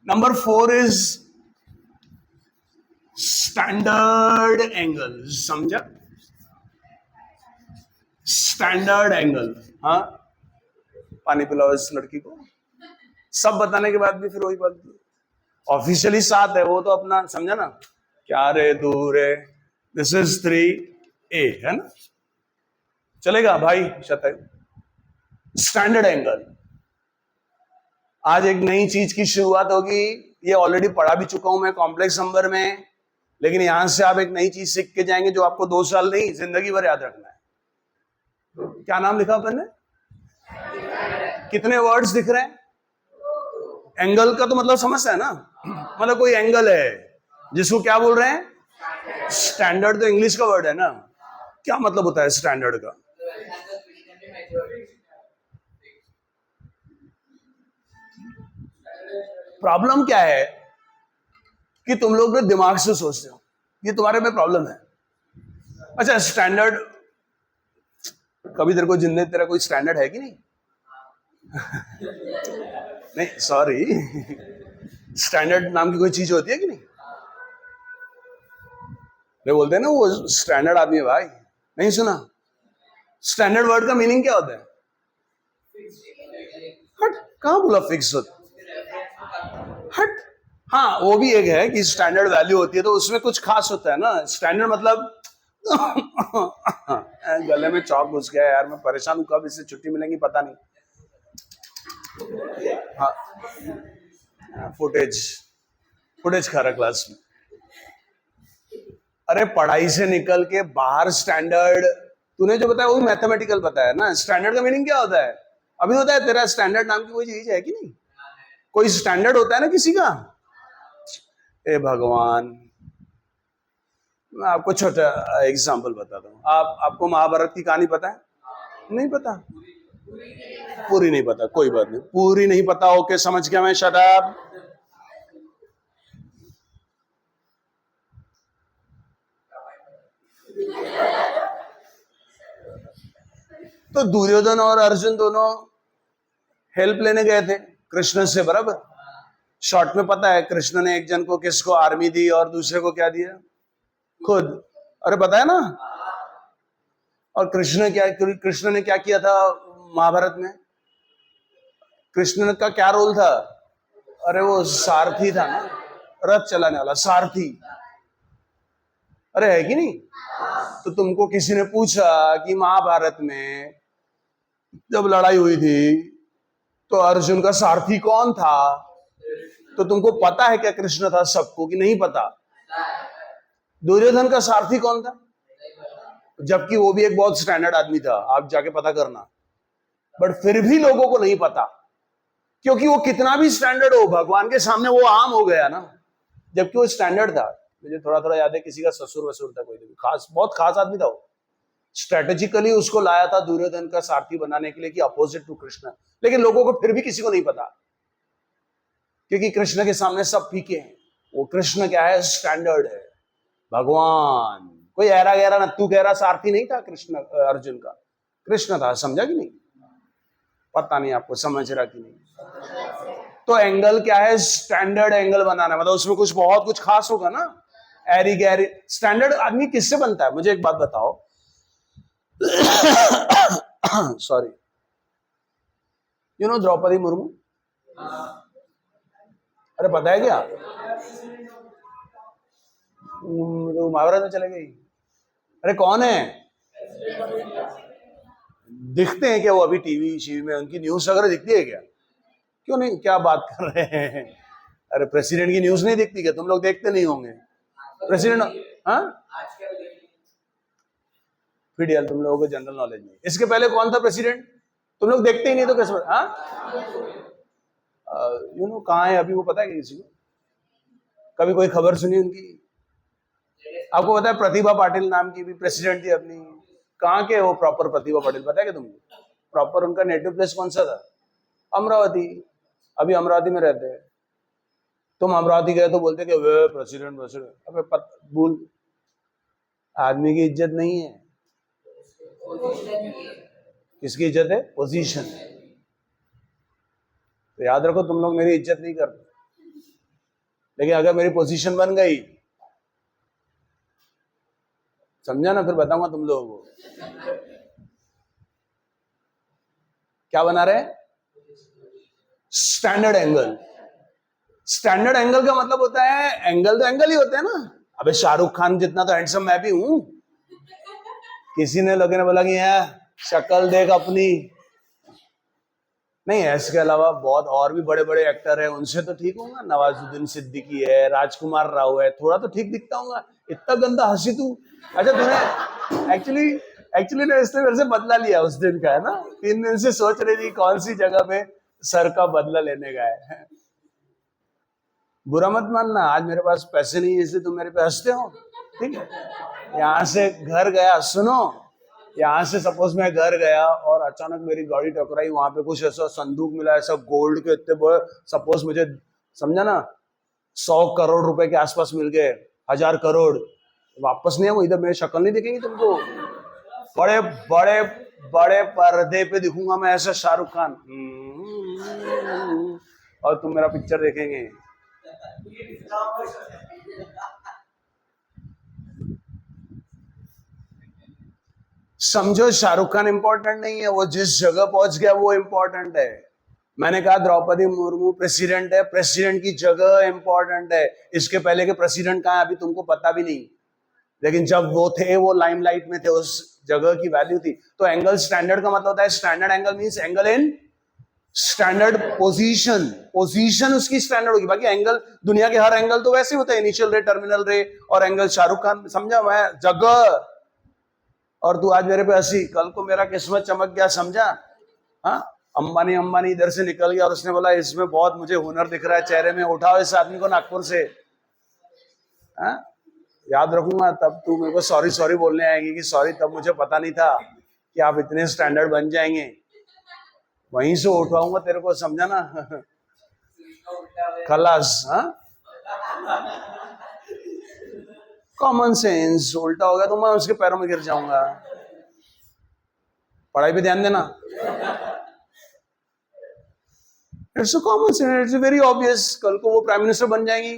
number 4 is standard angle. समझा? Standard angle. हाँ, पानी पिलाओ इस लड़की को. सब बताने के बाद भी फिर वही बात. ऑफिशियली 7 है, वो तो अपना समझा ना. क्या रे दूर है. दिस इज 3A है ना. चलेगा भाई शतक. Standard angle. आज एक नई चीज की शुरुआत होगी. ये ऑलरेडी पढ़ा भी चुका हूं मैं कॉम्प्लेक्स नंबर में, लेकिन यहां से आप एक नई चीज सीख के जाएंगे जो आपको 2 साल नहीं, जिंदगी भर याद रखना है. क्या नाम लिखा अपन ने? कितने वर्ड्स दिख रहे हैं? एंगल का तो मतलब समझता है ना. मतलब कोई एंगल है जिसको क्या बोल रहे हैं? स्टैंडर्ड. तो इंग्लिश का वर्ड है ना. क्या मतलब होता है स्टैंडर्ड का? प्रॉब्लम क्या है कि तुम लोग ने दिमाग से सोचते हो, ये तुम्हारे में प्रॉब्लम है. अच्छा, स्टैंडर्ड कभी तेरे को जिंदगी तेरा कोई स्टैंडर्ड है कि नहीं? नहीं सॉरी, स्टैंडर्ड नाम की कोई चीज होती है कि नहीं? वे बोलते हैं ना वो स्टैंडर्ड आदमी है भाई. नहीं सुना? स्टैंडर्ड वर्ड का मीनिंग क्या होता है? हट, कहां बोला फिक्स होता? हट. हाँ, वो भी एक है कि स्टैंडर्ड वैल्यू होती है तो उसमें कुछ खास होता है ना. स्टैंडर्ड मतलब गले में चौक घुस गया यार, मैं परेशान हूं, कब इससे छुट्टी मिलेगी पता नहीं. हाँ, फुटेज खा रहा क्लास में. अरे पढ़ाई से निकल के बाहर स्टैंडर्ड तूने जो बताया वो मैथमेटिकल बताया ना. स्टैंडर्ड का मीनिंग क्या होता है? अभी होता है तेरा स्टैंडर्ड नाम की कोई चीज है कि नहीं? कोई स्टैंडर्ड होता है ना किसी का. ए भगवान, मैं आपको छोटा एग्जांपल बताता हूँ. आपको महाभारत की कहानी पता है? नहीं पता? पूरी नहीं पता, कोई बात नहीं. पूरी नहीं पता, ओके समझ गया मैं. Shut up. तो दुर्योधन और अर्जुन दोनों हेल्प लेने गए थे कृष्ण से, बराबर. शॉर्ट में पता है कृष्ण ने एक जन को किसको आर्मी दी और दूसरे को क्या दिया? खुद. अरे पता है ना. और कृष्ण ने क्या किया था महाभारत में? कृष्ण का क्या रोल था? अरे वो सारथी था ना, रथ चलाने वाला सारथी. अरे है कि नहीं? तो तुमको किसी ने पूछा कि महाभारत में जब लड़ाई हुई थी तो अर्जुन का सारथी कौन था? तो तुमको पता है क्या कृष्ण था सबको, कि नहीं पता? दुर्योधन का सारथी कौन था? जबकि वो भी एक बहुत स्टैंडर्ड आदमी था, आप जाके पता करना। बट फिर भी लोगों को नहीं पता, क्योंकि वो कितना भी स्टैंडर्ड हो, भगवान के सामने वो आम हो गया ना। जबकि वो स्टैंडर्ड था। मुझे थोड़ा थोड़ा याद है, किसी का ससुर वसुर था, कोई खास, बहुत खास आदमी था वो। स्ट्रेटेजिकली उसको लाया था दुर्योधन का सारथी बनाने के लिए, कि अपोजिट टू कृष्ण। लेकिन लोगों को फिर भी किसी को नहीं पता, क्योंकि कृष्ण के सामने सब फीके हैं। वो कृष्ण क्या है? स्टैंडर्ड है, भगवान। कोई ऐरा गहरा नत्थू गहरा सारथी नहीं था कृष्ण, अर्जुन का। कृष्ण था, समझा कि नहीं? पता नहीं आपको समझ रहा कि नहीं। तो एंगल क्या है? स्टैंडर्ड एंगल बनाना, मतलब उसमें कुछ बहुत कुछ खास होगा ना। एरी गैरी स्टैंडर्ड आदमी किससे बनता है? मुझे एक बात बताओ। Sorry, you know Draupadi Murmu? अरे पता है क्या? तो महाभारत में चले गई। अरे कौन है? दिखते हैं क्या वो अभी टीवी शीवी में? उनकी न्यूज वगैरह दिखती है क्या? क्यों नहीं? क्या बात कर रहे हैं? अरे प्रेसिडेंट की न्यूज नहीं दिखती क्या? तुम लोग देखते नहीं होंगे प्रेसिडेंट? हाँ, फिर तुम लोगों को जनरल नॉलेज नहीं। इसके पहले कौन था प्रेसिडेंट? तुम लोग देखते ही नहीं तो कैसे? हाँ, यू नो कहाँ है अभी वो, पता है किसी को? कभी कोई खबर सुनी उनकी? आपको पता है प्रतिभा पाटिल नाम की भी प्रेसिडेंट थी अपनी? कहाँ के वो प्रॉपर प्रतिभा पाटिल, पता है क्या तुमको? प्रॉपर उनका नेटिव प्लेस कौन सा था? अमरावती। अभी अमरावती में रहते हैं। तुम अमरावती गए तो बोलते कि वे प्रेसिडेंट प्रेसिडेंट। अबे भूल, आदमी की इज्जत नहीं है। किसकी इज्जत है? पोजीशन। तो याद रखो, तुम लोग मेरी इज्जत नहीं करते, लेकिन अगर मेरी पोजीशन बन गई, समझा ना, फिर बताऊंगा तुम लोगों को। क्या बना रहे? Standard angle. स्टैंडर्ड एंगल का मतलब होता है, एंगल तो एंगल ही होते हैं ना। अबे शाहरुख खान जितना तो हैंडसम मैं भी हूं। किसी ने लोगों ने बोला कि शक्ल देख अपनी। नहीं, इसके अलावा बहुत और भी बड़े बड़े एक्टर हैं, उनसे तो ठीक होगा। नवाजुद्दीन सिद्दीकी है, राजकुमार राव है, थोड़ा तो ठीक दिखता होगा। इतना गंदा हंसी तू। अच्छा, तूने एक्चुअली ना इसने मेरे से बदला लिया उस दिन का, है ना। 3 दिन से सोच रही थी कौन सी जगह पे सर का बदला लेने का है। बुरा मत मानना, आज मेरे पास पैसे नहीं है इसलिए तुम मेरे पे हंसते हो, ठीक है। यहाँ से घर गया, सुनो, यहाँ से सपोज मैं घर गया और अचानक मेरी गाड़ी टकराई, वहां पे कुछ ऐसा संदूक मिला, ऐसा गोल्ड के इतने बड़े, सपोज मुझे, समझा ना, 100 करोड़ रुपए के आसपास मिल गए, 1000 करोड़, वापस नहीं है वो, इधर मेरी शक्ल नहीं दिखेंगी तुमको। बड़े बड़े बड़े पर्दे पे दिखूंगा मैं ऐसा, शाहरुख खान, और तुम मेरा पिक्चर देखेंगे। समझो, शाहरुख खान इंपॉर्टेंट नहीं है, वो जिस जगह पहुंच गया वो इंपॉर्टेंट है। मैंने कहा द्रौपदी मुर्मू प्रेसिडेंट है, प्रेसिडेंट की जगह इंपॉर्टेंट है। इसके पहले के प्रेसिडेंट कहाँ है अभी तुमको पता भी नहीं, लेकिन जब वो थे, वो लाइमलाइट में थे, उस जगह की वैल्यू थी। तो एंगल स्टैंडर्ड का मतलब होता है, standard angle means angle in standard position. Position उसकी स्टैंडर्ड होगी। बाकी एंगल, दुनिया के हर एंगल तो वैसे होता है, इनिशियल रे, टर्मिनल रे, और एंगल शाहरुख खान, समझा, मैं जगह। और तू आज मेरे पे हंसी, कल को मेरा किस्मत चमक गया, समझा। हाँ, अंबानी इधर से निकल गया और उसने बोला इसमें बहुत मुझे हुनर दिख रहा है चेहरे में, उठाओ इस आदमी को नागपुर से। हाँ, याद रखूंगा। तब तू मेरे को सॉरी सॉरी बोलने आएगी कि सॉरी, तब मुझे पता नहीं था कि आप इतने स्टैंडर्ड बन जाएंगे। वहीं से उठाऊंगा तेरे को, समझा ना। खलास। हाँ, कॉमन सेंस उल्टा हो गया तो मैं उसके पैरों में गिर जाऊंगा। पढ़ाई पे ध्यान देना। It's a common sense, it's very obvious. कल को वो प्राइम मिनिस्टर बन जाएंगी,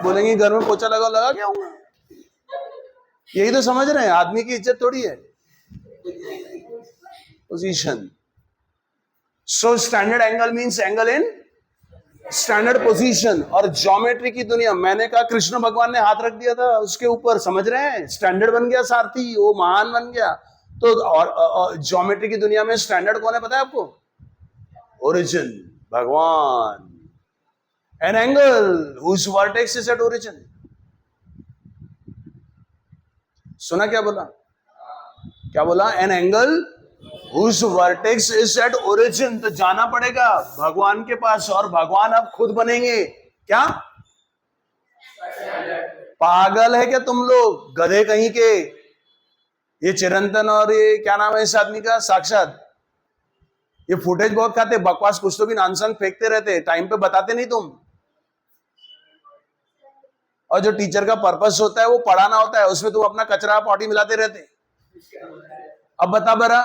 बोलेंगे घर में पोछा लगा क्या हूँ। यही तो समझ रहे हैं, आदमी की इज्जत थोड़ी है, position. So standard angle means angle in standard position. और ज्योमेट्री की दुनिया, मैंने कहा कृष्ण भगवान ने हाथ रख दिया था उसके ऊपर, समझ रहे हैं, स्टैंडर्ड बन गया सारथी, वो महान बन गया। तो और ज्योमेट्री की दुनिया में स्टैंडर्ड कौन है पता है आपको? ओरिजिन, भगवान। An angle whose vertex is at origin. सुना क्या बोला? क्या बोला? An angle whose vertex is at origin. तो जाना पड़ेगा भगवान के पास, और भगवान अब खुद बनेंगे क्या? पागल है क्या तुम लोग, गधे कहीं के? ये चिरंतन और ये क्या नाम है इस आदमी का, साक्षात, ये फुटेज बहुत खाते, बकवास कुछ तो भी नॉनसेंस फेंकते रहते, टाइम पे बताते नहीं तुम। और जो टीचर का पर्पस होता है वो पढ़ाना होता है, उसमें तुम अपना कचरा पॉटी मिलाते रहते। अब बता बरा,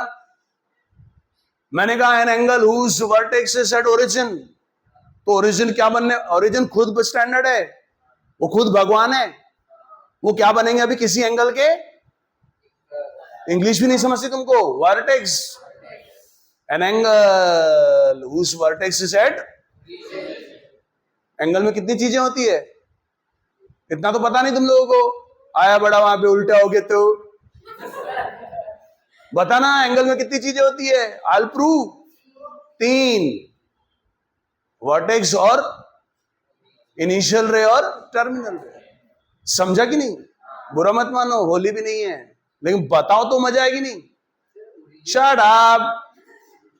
मैंने कहा an angle whose vertex is at origin, तो ओरिजिन क्या बनने? ओरिजिन खुद स्टैंडर्ड है, वो खुद भगवान है, वो क्या बनेंगे अभी किसी एंगल के? इंग्लिश भी नहीं समझती तुमको? Vertex, an angle whose vertex is at. Angle में कितनी चीजें होती है इतना तो पता नहीं तुम लोगों को। आया बड़ा वहां पे उल्टा हो गया तो बताना एंगल में कितनी चीजें होती है। I will prove. 3, वर्टेक्स और इनिशियल रे और टर्मिनल रे। समझा कि नहीं? बुरा मत मानो, होली भी नहीं है, लेकिन बताओ तो मजा आएगी नहीं। Shut up.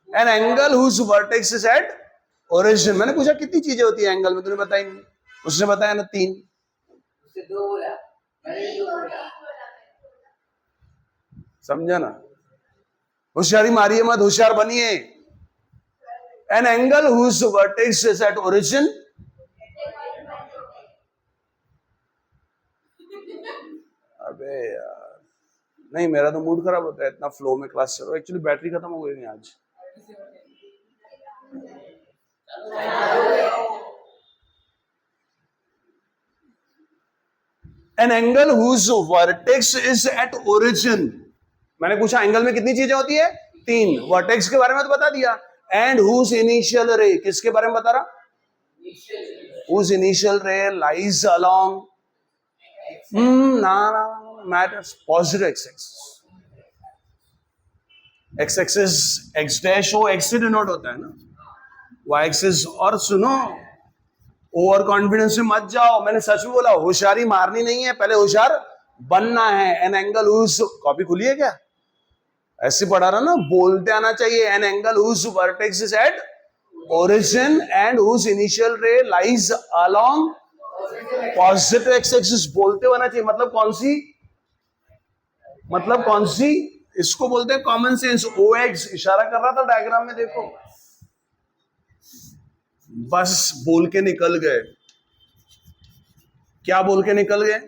An angle whose vertex is at origin. मैंने पूछा कितनी चीजें होती है एंगल में, तूने बताई नहीं। उसने बताया ना 3। समझा ना? होशियारी मारिए मत, होशियार बनिए। An angle whose vertex is at origin. अबे यार नहीं, मेरा तो मूड खराब होता है इतना फ्लो में क्लास चल रहा है। एक्चुअली बैटरी खत्म हो गई आज। An angle whose vertex is at origin. मैंने पूछा एंगल में कितनी चीजें होती है? 3। वर्टेक्स के बारे में तो बता दिया। एंड whose initial ray, किसके बारे में बता रहा? whose initial ray lies along matters positive x-axis. x-axis x dash हो, x से डिनोट होता है ना, y-axis। और सुनो, ओवर कॉन्फिडेंस में मत जाओ, मैंने सच में बोला, होशियारी मारनी नहीं है, पहले होशियार बनना है। एन एंगल हुज, कॉपी खुली है क्या? ऐसे पढ़ा रहा ना, बोलते आना चाहिए। An angle whose vertex is at origin and whose initial ray lies along positive X axis. बोलते होना चाहिए। मतलब कौन सी? मतलब कौन सी? इसको बोलते हैं कॉमन सेंस। OX इशारा कर रहा था डायग्राम में, देखो। बस बोल के निकल गए। क्या बोल के निकल गए?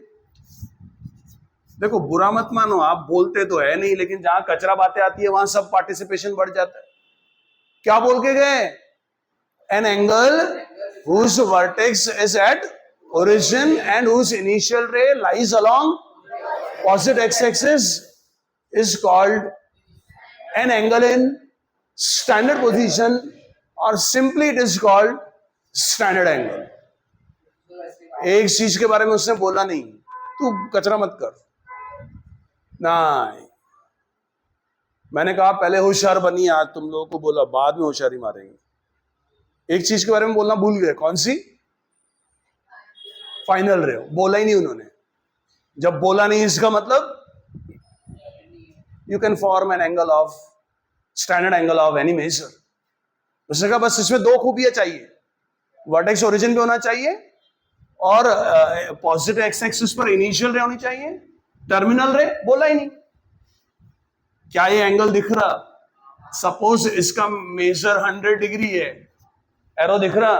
देखो बुरा मत मानो, आप बोलते तो है नहीं, लेकिन जहां कचरा बातें आती है वहां सब पार्टिसिपेशन बढ़ जाता है। क्या बोल के गए? An angle whose vertex is at origin and whose initial ray lies along positive X axis is called an angle in standard position, और simply it is called standard angle. एक चीज के बारे में उसने बोला नहीं, तू कचरा मत कर। नहीं, मैंने कहा पहले होशियार बनिए। आज तुम लोगों को बोला, बाद में होशियारी मारेंगे। एक चीज के बारे में बोलना भूल गए, कौन सी? फाइनल रे। बोला ही नहीं उन्होंने। जब बोला नहीं, इसका मतलब you can form an angle of standard angle of any measure. उसने कहा बस इसमें 2 खूबियां चाहिए, वर्टेक्स ओरिजिन पे होना चाहिए और पॉजिटिव एक्स एक्सिस पर इनिशियल रे होनी चाहिए, टर्मिनल रे। बोला ही नहीं। क्या ये एंगल दिख रहा? सपोज इसका मेजर 100 डिग्री है, एरो दिख रहा?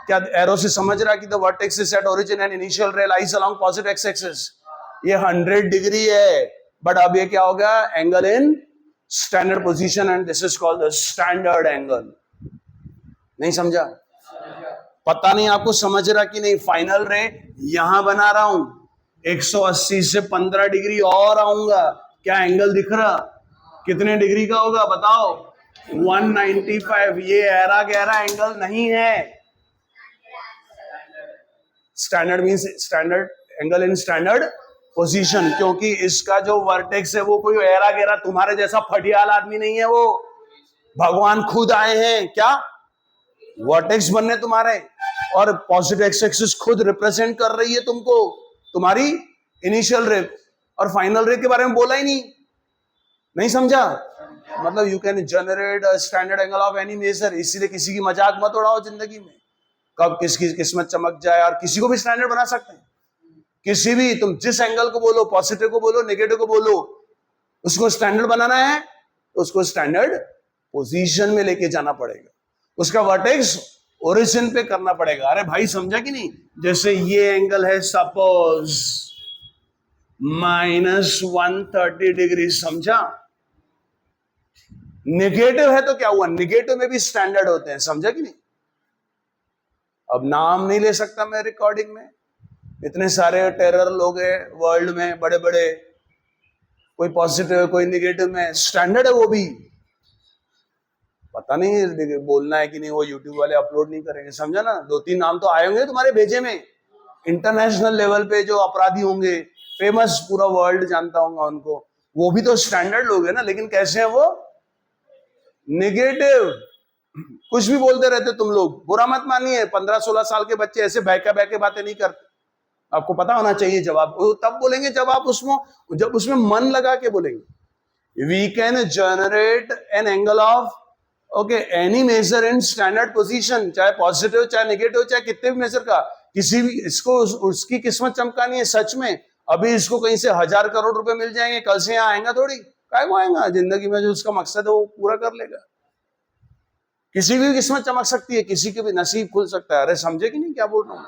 क्या एरो से समझ रहा कि the vertex is at origin and initial ray lies along positive X axis? ये 100 डिग्री है, बट अब ये क्या होगा? Angle in standard position, and this is called the standard angle. नहीं समझा? पता नहीं आपको समझ रहा कि नहीं। फाइनल रे यहां बना रहा हूं, 180 से 15 डिग्री और आऊंगा। क्या एंगल दिख रहा? कितने डिग्री का होगा बताओ? 195। ये ऐरा गहरा एंगल नहीं है। Standard means standard angle in standard position, क्योंकि इसका जो वर्टेक्स है वो कोई ऐरा गहरा तुम्हारे जैसा फटियाल आदमी नहीं है, वो भगवान खुद आए हैं क्या वर्टेक्स बनने तुम्हारे। और पॉजिटिव एक्स एक्सिस खुद रिप्रेजेंट कर रही है तुमको तुम्हारी इनिशियल रे और फाइनल रे के बारे में बोला ही नहीं समझा? मतलब you can generate a standard angle of any measure, इसीलिए किसी की मजाक मत उड़ाओ जिंदगी में, कब किसकी किस्मत चमक जाए, और किसी को भी स्टैंडर्ड बना सकते हैं, किसी भी, तुम जिस एंगल को बोलो, पॉजिटिव को बोलो, नेगेटिव को बोलो, उसको स्टैंडर्ड बनाना है तो उसको स्टैंडर्ड पोजीशन में लेके जाना पड़ेगा, उसका वर्टेक्स ओरिजिन पे करना पड़ेगा। अरे भाई समझा कि नहीं? जैसे ये एंगल है सपोज -130 डिग्री, समझा? नेगेटिव है तो क्या हुआ? नेगेटिव में भी स्टैंडर्ड होते हैं, समझा कि नहीं? अब नाम नहीं ले सकता मैं रिकॉर्डिंग में, इतने सारे टेरर लोग हैं वर्ल्ड में, बड़े बड़े, कोई पॉजिटिव है कोई नेगेटिव में, स्टैंडर्ड है वो भी, पता नहीं बोलना है कि नहीं, वो यूट्यूब वाले अपलोड नहीं करेंगे, समझा ना? 2-3 नाम तो आए होंगे तुम्हारे भेजे में, इंटरनेशनल लेवल पे जो अपराधी होंगे, फेमस, पूरा वर्ल्ड जानता होगा उनको, वो भी तो स्टैंडर्ड लोग हैं ना, लेकिन कैसे हैं वो? नेगेटिव। कुछ भी बोलते रहते तुम लोग, बुरा मत मानिए, 15-16 साल के बच्चे ऐसे बहका बहके बातें नहीं करते, आपको पता होना चाहिए जवाब, तब बोलेंगे जब आप उसमें, जब उसमें मन लगा के बोलेंगे। We can generate an angle of okay any measure in standard position, चाहे पॉजिटिव चाहे नेगेटिव चाहे कितने भी मेजर का, किसी भी, इसको उसकी किस्मत चमकानी है सच में, अभी इसको कहीं से 1000 करोड़ रुपए मिल जाएंगे, कल से यहाँ आएगा थोड़ी, काय को आएगा? जिंदगी में जो उसका मकसद है वो पूरा कर लेगा। किसी की भी किस्मत चमक सकती है, किसी के भी नसीब खुल सकता है। अरे समझे कि नहीं क्या बोल रहा हूं?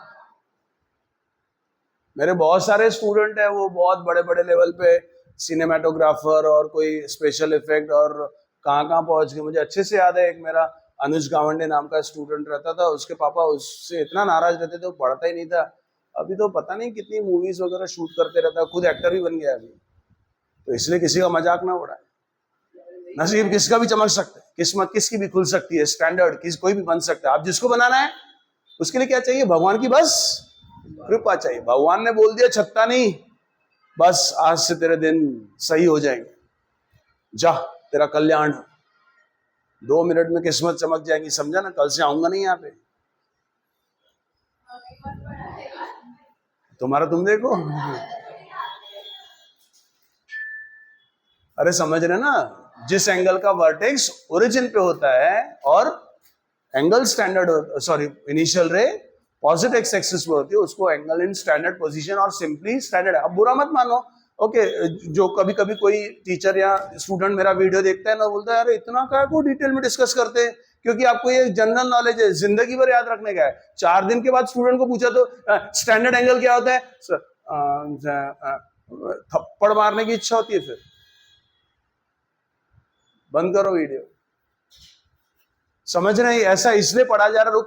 मेरे बहुत सारे स्टूडेंट है, वो बहुत बड़े बड़े लेवल पे सिनेमाटोग्राफर और कोई स्पेशल इफेक्ट और कहाँ पहुंच गए। मुझे अच्छे से याद है, एक मेरा अनुज गावंडे नाम का स्टूडेंट रहता था, उसके पापा उससे इतना नाराज रहते थे, वो पढ़ता ही नहीं था, अभी तो पता नहीं कितनी मूवीज वगैरह शूट करते रहता है, खुद एक्टर भी बन गया अभी। तो इसलिए किसी का मजाक ना उड़ाए, नसीब किसका भी चमक सकता है, किस्मत किसकी भी खुल सकती है, स्टैंडर्ड कोई भी बन सकता है। आप जिसको बनाना है उसके लिए क्या चाहिए? भगवान की बस कृपा चाहिए। भगवान ने बोल दिया छत्ता नहीं, बस आज से तेरे दिन सही हो जाएंगे, जा तेरा कल्याण, 2 मिनट में किस्मत चमक जाएगी, समझा ना? कल से आऊंगा नहीं यहाँ पे, तुम्हारा तुम देखो। अरे समझ रहे ना, जिस एंगल का वर्टेक्स ओरिजिन पे होता है और एंगल स्टैंडर्ड, सॉरी इनिशियल रे पॉजिटिव एक्स एक्सिस पे होती है, उसको एंगल इन स्टैंडर्ड पोजीशन और सिंपली स्टैंडर्ड है। अब बुरा मत मानो, ओके, जो कभी कभी कोई टीचर या स्टूडेंट मेरा वीडियो देखता है ना, बोलता है अरे इतना क्या को डिटेल में डिस्कस करते हैं, क्योंकि आपको ये जनरल नॉलेज है, जिंदगी भर याद रखने का है। 4 दिन के बाद स्टूडेंट को पूछा तो स्टैंडर्ड एंगल क्या होता है, थप्पड़ मारने की इच्छा होती है, फिर बंद करो वीडियो। समझ रहे हैं? ऐसा इसलिए पढ़ा जा रहा है,